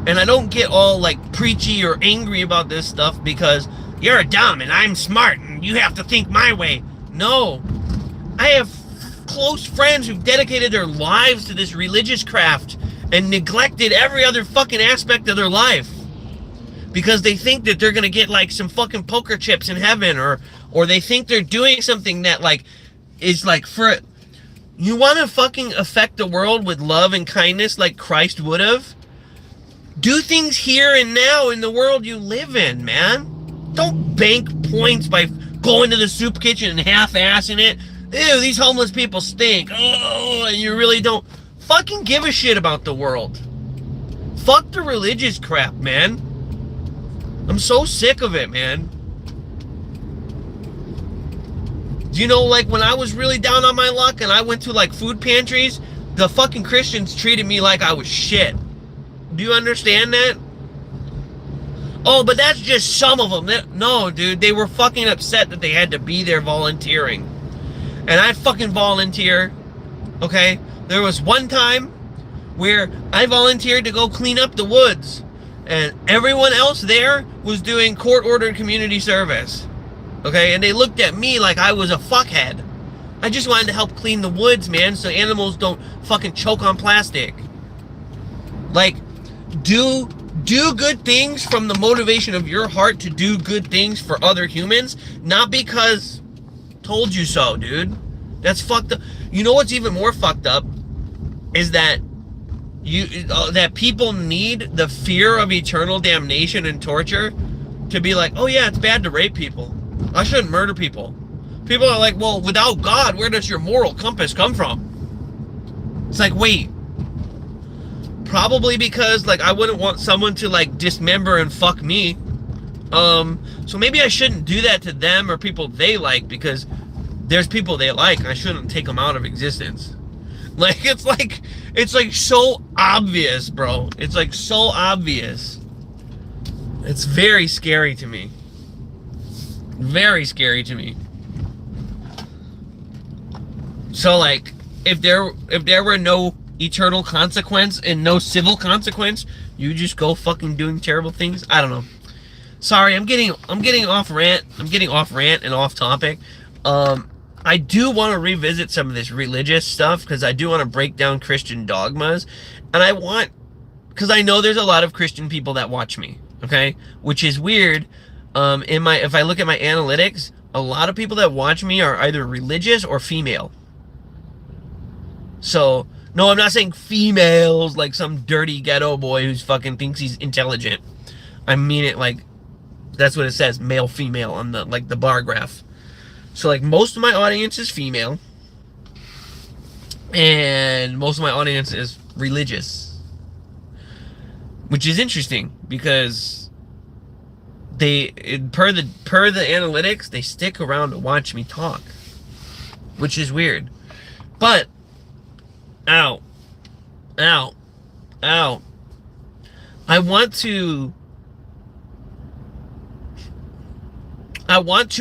And I don't get all like preachy or angry about this stuff because you're dumb and I'm smart and you have to think my way. No. I have close friends who've dedicated their lives to this religious craft and neglected every other fucking aspect of their life because they think that they're gonna get like some fucking poker chips in heaven, or they think they're doing something that like is like for... You want to fucking affect the world with love and kindness like Christ would have? Do things here and now in the world you live in, man. Don't bank points by going to the soup kitchen and half-assing it. Ew, these homeless people stink. Oh, and you really don't fucking give a shit about the world. Fuck the religious crap, man. I'm so sick of it, man. Do you know, like, when I was really down on my luck and I went to, like, food pantries, the fucking Christians treated me like I was shit. Do you understand that? Oh, but that's just some of them. No, dude, they were fucking upset that they had to be there volunteering. And I fucking volunteer, okay? There was one time where I volunteered to go clean up the woods, and everyone else there was doing court-ordered community service. Okay, and they looked at me like I was a fuckhead. I just wanted to help clean the woods, man, so animals don't fucking choke on plastic. Like, do good things from the motivation of your heart to do good things for other humans, not because told you so, dude. That's fucked up. You know what's even more fucked up is that that people need the fear of eternal damnation and torture to be like, oh yeah, it's bad to rape people. I shouldn't murder people. People are like, well, without God, where does your moral compass come from? It's like, wait. Probably because, like, I wouldn't want someone to, like, dismember and fuck me. So maybe I shouldn't do that to them or people they like, because there's people they like, and I shouldn't take them out of existence. Like, it's like so obvious, bro. It's, like, so obvious. It's very scary to me. Very scary to me. So, like, if there were no eternal consequence and no civil consequence, you just go fucking doing terrible things. I don't know. Sorry, I'm getting off rant. I'm getting off rant and off topic. I do want to revisit some of this religious stuff because I do want to break down Christian dogmas, and because I know there's a lot of Christian people that watch me. Okay, which is weird. If I look at my analytics, a lot of people that watch me are either religious or female. So, no, I'm not saying females like some dirty ghetto boy who's fucking thinks he's intelligent. I mean it like, that's what it says, male, female on the, like, the bar graph. So, like, most of my audience is female. And most of my audience is religious. Which is interesting because per the analytics, they stick around to watch me talk, which is weird. But ow, I want to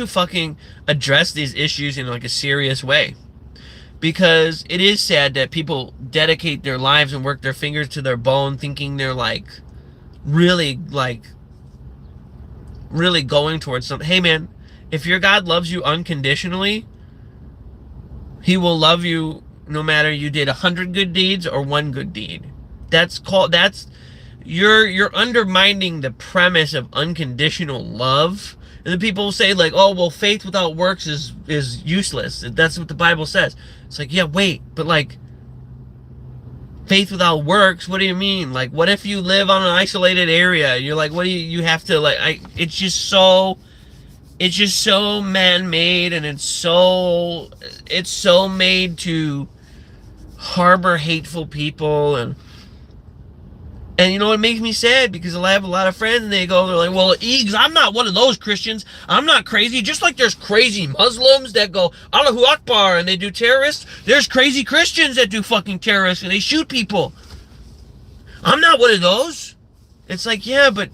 fucking address these issues in like a serious way, because it is sad that people dedicate their lives and work their fingers to their bone thinking they're like really going towards something. Hey man, if your God loves you unconditionally, he will love you no matter you did 100 good deeds or one good deed. you're undermining the premise of unconditional love. And then people say like, oh well, faith without works is useless. That's what the Bible says. It's like, yeah, wait, but like faith without works, what do you mean? Like, what if you live on an isolated area? You're like, what do you have to like it's just so man-made, and it's so made to harbor hateful people. And you know, it makes me sad because I have a lot of friends and they're like, well, Eages, I'm not one of those Christians. I'm not crazy. Just like there's crazy Muslims that go Allahu Akbar and they do terrorists, there's crazy Christians that do fucking terrorists and they shoot people. I'm not one of those. It's like, yeah, but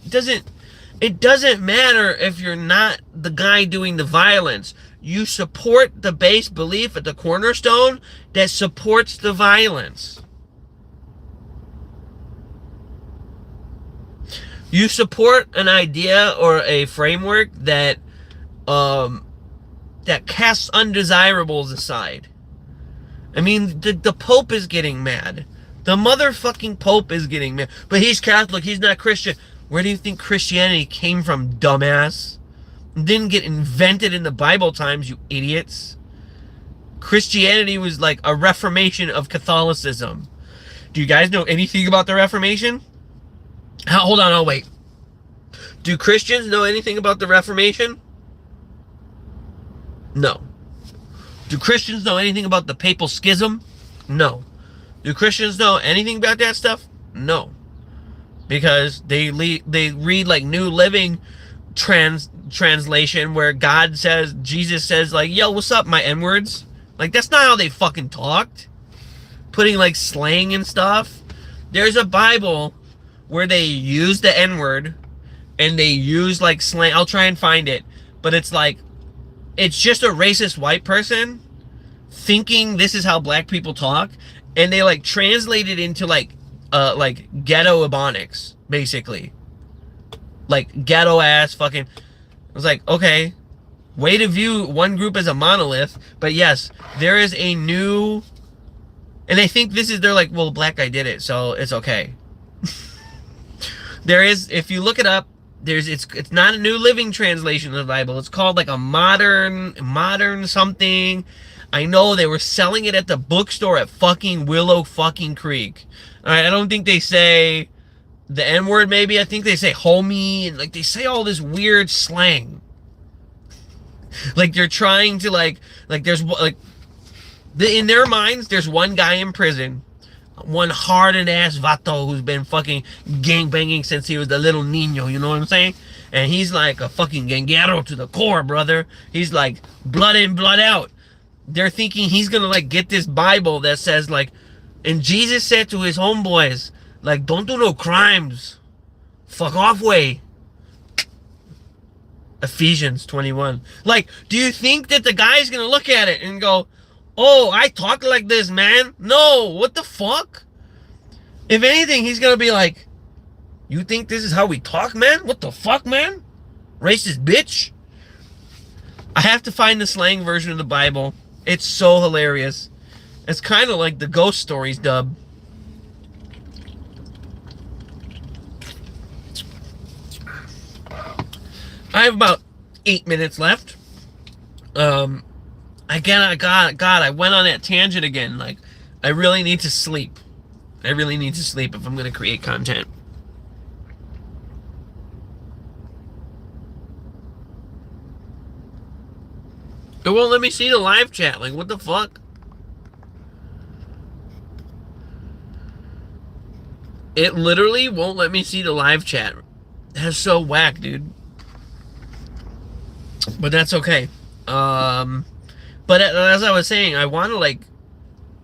it doesn't matter if you're not the guy doing the violence. You support the base belief at the cornerstone that supports the violence. You support an idea or a framework that casts undesirables aside. I mean, the Pope is getting mad. The motherfucking Pope is getting mad. But he's Catholic, he's not Christian. Where do you think Christianity came from, dumbass? It didn't get invented in the Bible times, you idiots. Christianity was like a reformation of Catholicism. Do you guys know anything about the Reformation? Hold on, I'll wait. Do Christians know anything about the Reformation? No. Do Christians know anything about the Papal Schism? No. Do Christians know anything about that stuff? No. Because they read like New Living Translation where Jesus says like, yo, what's up, my N-words? Like, that's not how they fucking talked. Putting like slang and stuff. There's a Bible where they use the N-word and they use like slang. I'll try and find it. But it's like, it's just a racist white person thinking this is how black people talk. And they like translate it into like ghetto ebonics, basically. Like ghetto ass fucking. I was like, okay, way to view one group as a monolith. But yes, there is a new, and they think they're like, well, black guy did it, so it's okay. There is, if you look it up, it's not a New Living Translation of the Bible. It's called like a modern something. I know they were selling it at the bookstore at fucking Willow fucking Creek. All right, I don't think they say the N-word maybe. I think they say homie, and like they say all this weird slang. Like they're trying to like there's like in their minds there's one guy in prison. One hardened ass vato who's been fucking gangbanging since he was the little niño, you know what I'm saying? And he's like a fucking ganguero to the core, brother. He's like blood in, blood out. They're thinking he's gonna like get this Bible that says like, and Jesus said to his homeboys, like, don't do no crimes. Fuck off way. Ephesians 21. Like, do you think that the guy's gonna look at it and go, oh, I talk like this, man? No, what the fuck? If anything, he's gonna be like, you think this is how we talk, man? What the fuck, man? Racist bitch. I have to find the slang version of the Bible. It's so hilarious. It's kind of like the Ghost Stories dub. I have about 8 minutes left. God, I went on that tangent again. Like, I really need to sleep. I really need to sleep if I'm going to create content. It won't let me see the live chat. Like, what the fuck? It literally won't let me see the live chat. That's so whack, dude. But that's okay. But as I was saying, I want to like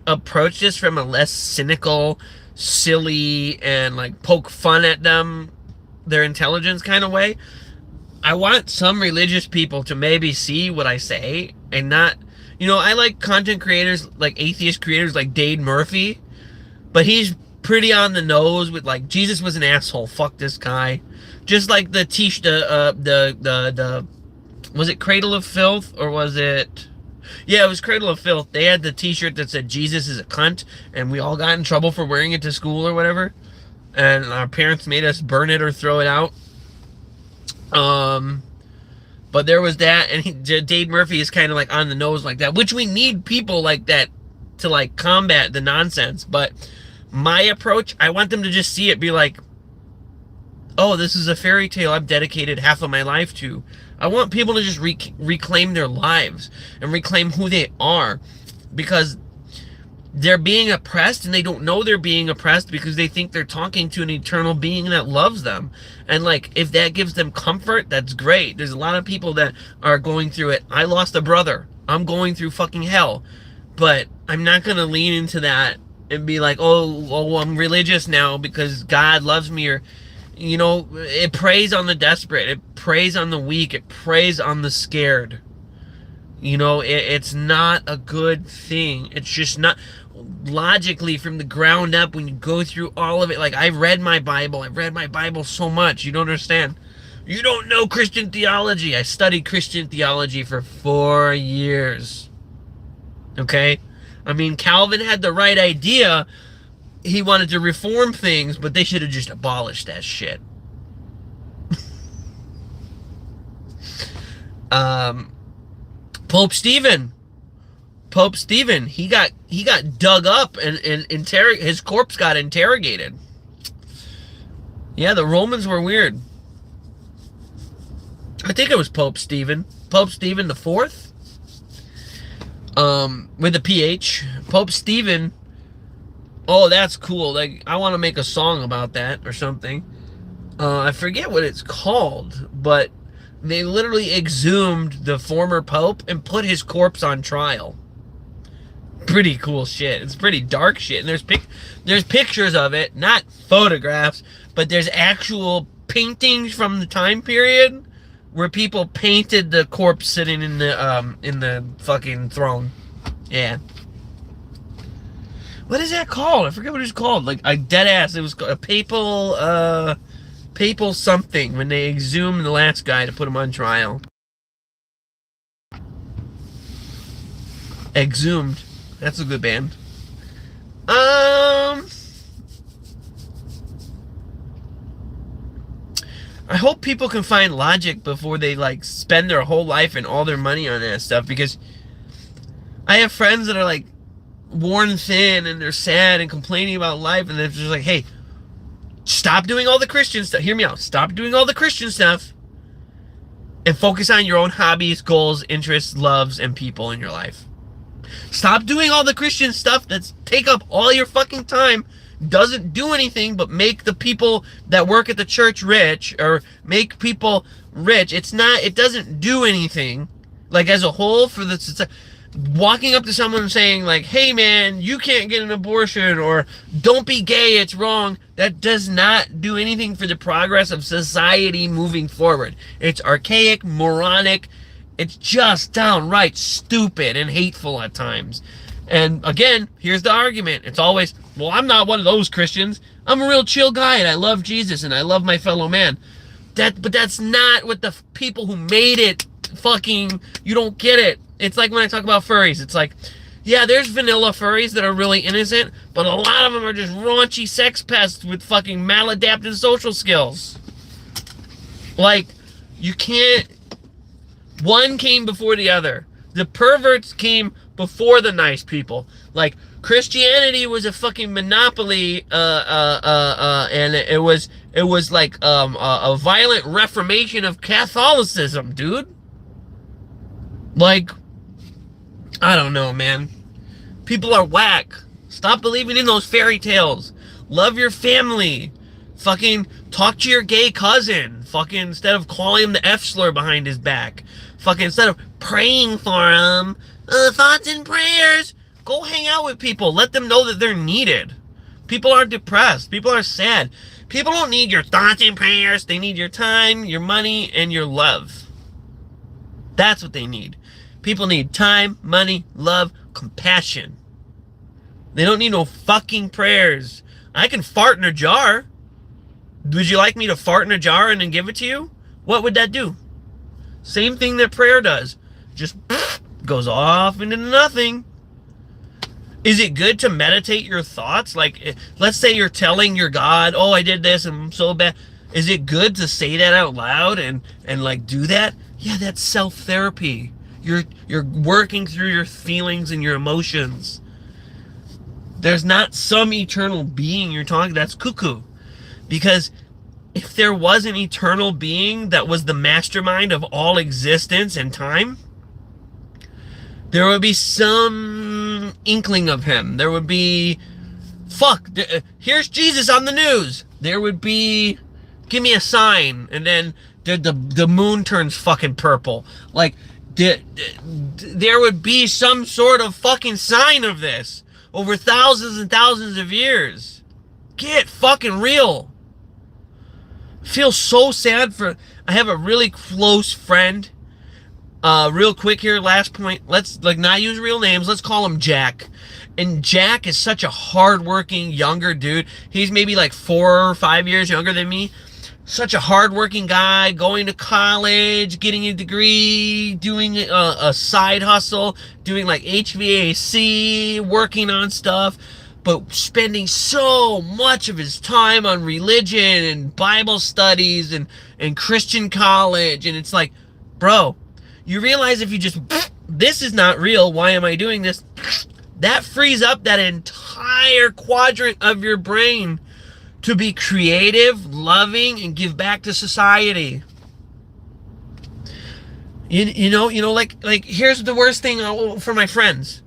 approach this from a less cynical, silly, and like poke fun at them, their intelligence kind of way. I want some religious people to maybe see what I say and not, you know, I like content creators, like atheist creators like Dade Murphy, but he's pretty on the nose with like, Jesus was an asshole, fuck this guy. Just like the was it Cradle of Filth or was it? Yeah, it was Cradle of Filth. They had the t-shirt that said Jesus is a cunt and we all got in trouble for wearing it to school or whatever. and our parents made us burn it or throw it out. But there was that, and Dave Murphy is kind of like on the nose like that, which we need people like that to like combat the nonsense. But my approach, I want them to just see it, be like, oh, this is a fairy tale I've dedicated half of my life to. I want people to just reclaim their lives and reclaim who they are, because they're being oppressed and they don't know they're being oppressed because they think they're talking to an eternal being that loves them. And like, if that gives them comfort, that's great. There's a lot of people that are going through it. I lost a brother. I'm going through fucking hell. But I'm not going to lean into that and be like, oh, I'm religious now because God loves me. Or, you know, it preys on the desperate. It preys on the weak. It preys on the scared. You know, it's not a good thing. It's just not. Logically, from the ground up, when you go through all of it, like, I've read my Bible so much, you don't understand. You don't know Christian theology. I studied Christian theology for 4 years. Okay? I mean, Calvin had the right idea. He wanted to reform things, but they should have just abolished that shit. Pope Stephen, he got dug up and his corpse got interrogated. Yeah, the Romans were weird. I think it was Pope Stephen the Fourth, with a PH. Pope Stephen. Oh, that's cool. Like, I want to make a song about that or something. I forget what it's called, but they literally exhumed the former pope and put his corpse on trial. Pretty cool shit. It's pretty dark shit. And there's pictures of it, not photographs, but there's actual paintings from the time period where people painted the corpse sitting in the fucking throne. Yeah. What is that called? I forget what it's called. Like, I dead ass. It was a papal something when they exhumed the last guy to put him on trial. Exhumed. That's a good band. I hope people can find logic before they like spend their whole life and all their money on that stuff, because I have friends that are like worn thin and they're sad and complaining about life, and they're just like, hey, stop doing all the Christian stuff. Hear me out. Stop doing all the Christian stuff and focus on your own hobbies, goals, interests, loves, and people in your life. Stop doing all the Christian stuff that's take up all your fucking time, doesn't do anything but make the people that work at the church rich, or make people rich. It doesn't do anything, like, as a whole for the society. Walking up to someone and saying, like, hey man, you can't get an abortion, or don't be gay, it's wrong, that does not do anything for the progress of society moving forward. It's archaic, moronic, it's just downright stupid and hateful at times. And again, here's the argument. It's always, well, I'm not one of those Christians. I'm a real chill guy and I love Jesus and I love my fellow man. But that's not what the people who made it fucking, you don't get it. It's like when I talk about furries. It's like, yeah, there's vanilla furries that are really innocent, but a lot of them are just raunchy sex pests with fucking maladaptive social skills. Like, you can't, one came before the other. The perverts came before the nice people. Like, Christianity was a fucking monopoly, and it was like a violent reformation of Catholicism, dude. Like, I don't know, man. People are whack. Stop believing in those fairy tales. Love your family. Fucking talk to your gay cousin. Fucking, instead of calling him the F slur behind his back. Fucking, instead of praying for him, thoughts and prayers. Go hang out with people. Let them know that they're needed. People are depressed. People are sad. People don't need your thoughts and prayers. They need your time, your money, and your love. That's what they need. People need time, money, love, compassion. They don't need no fucking prayers. I can fart in a jar. Would you like me to fart in a jar and then give it to you? What would that do? Same thing that prayer does. Just goes off into nothing. Is it good to meditate your thoughts? Like, let's say you're telling your God, oh, I did this and I'm so bad. Is it good to say that out loud and like do that? Yeah, that's self-therapy. You're working through your feelings and your emotions. There's not some eternal being you're talking, that's cuckoo. Because if there was an eternal being that was the mastermind of all existence and time, there would be some inkling of him. There would be, here's Jesus on the news. There would be, give me a sign, and then the moon turns fucking purple. Like, there would be some sort of fucking sign of this over thousands and thousands of years. Get fucking real. I feel so sad I have a really close friend. Real quick here, last point. Let's not use real names. Let's call him Jack. And Jack is such a hardworking younger dude. He's maybe like 4 or 5 years younger than me. Such a hardworking guy, going to college, getting a degree, doing a side hustle, doing like HVAC, working on stuff, but spending so much of his time on religion and Bible studies and Christian college. And it's like, bro, you realize if you just, this is not real, why am I doing this? That frees up that entire quadrant of your brain to be creative, loving, and give back to society. You know, like here's the worst thing for my friends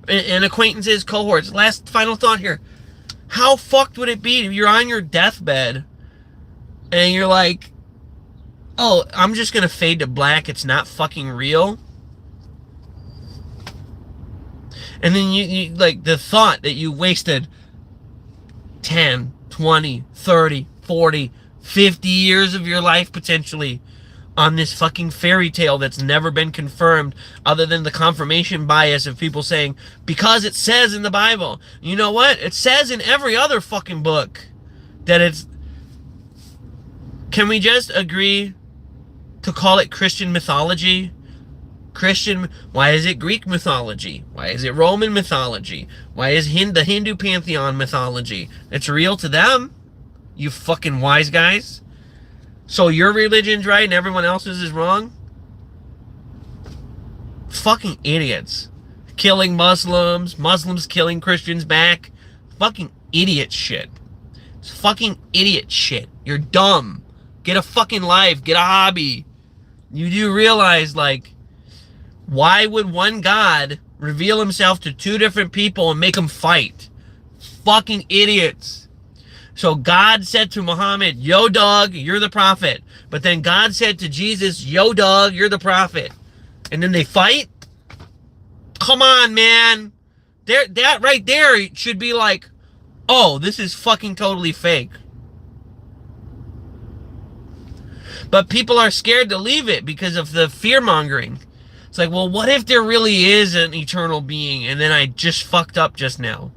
and acquaintances, cohorts. Last final thought here. How fucked would it be if you're on your deathbed and you're like, oh, I'm just gonna fade to black, it's not fucking real? And then you like the thought that you wasted 10, 20, 30, 40, 50 years of your life potentially on this fucking fairy tale that's never been confirmed, other than the confirmation bias of people saying, because it says in the Bible. You know what? It says in every other fucking book that it's... Can we just agree to call it Christian mythology? Why is it Greek mythology? Why is it Roman mythology? Why is the Hindu pantheon mythology? It's real to them, you fucking wise guys. So your religion's right and everyone else's is wrong? Fucking idiots. Killing Muslims killing Christians back. Fucking idiot shit. It's fucking idiot shit. You're dumb. Get a fucking life. Get a hobby. You do realize, like, why would one God reveal himself to two different people and make them fight? Fucking idiots. So God said to Muhammad, yo dog, you're the prophet. But then God said to Jesus, yo dog, you're the prophet. And then they fight? Come on, man. That right there should be like, oh, this is fucking totally fake. But people are scared to leave it because of the fear-mongering. It's like, well, what if there really is an eternal being and then I just fucked up just now?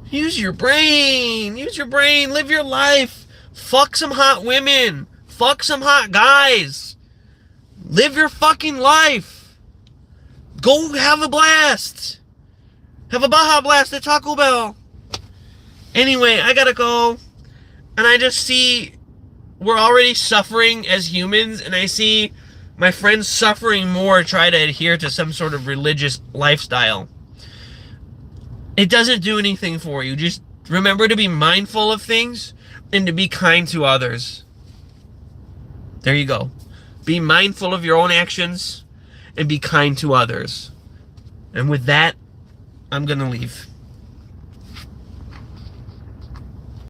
Use your brain. Use your brain. Live your life. Fuck some hot women. Fuck some hot guys. Live your fucking life. Go have a blast. Have a Baja Blast at Taco Bell. Anyway, I gotta go. And I just see we're already suffering as humans, and I see my friends suffering more try to adhere to some sort of religious lifestyle. It doesn't do anything for you. Just remember to be mindful of things and to be kind to others. There you go. Be mindful of your own actions and be kind to others. And with that, I'm going to leave.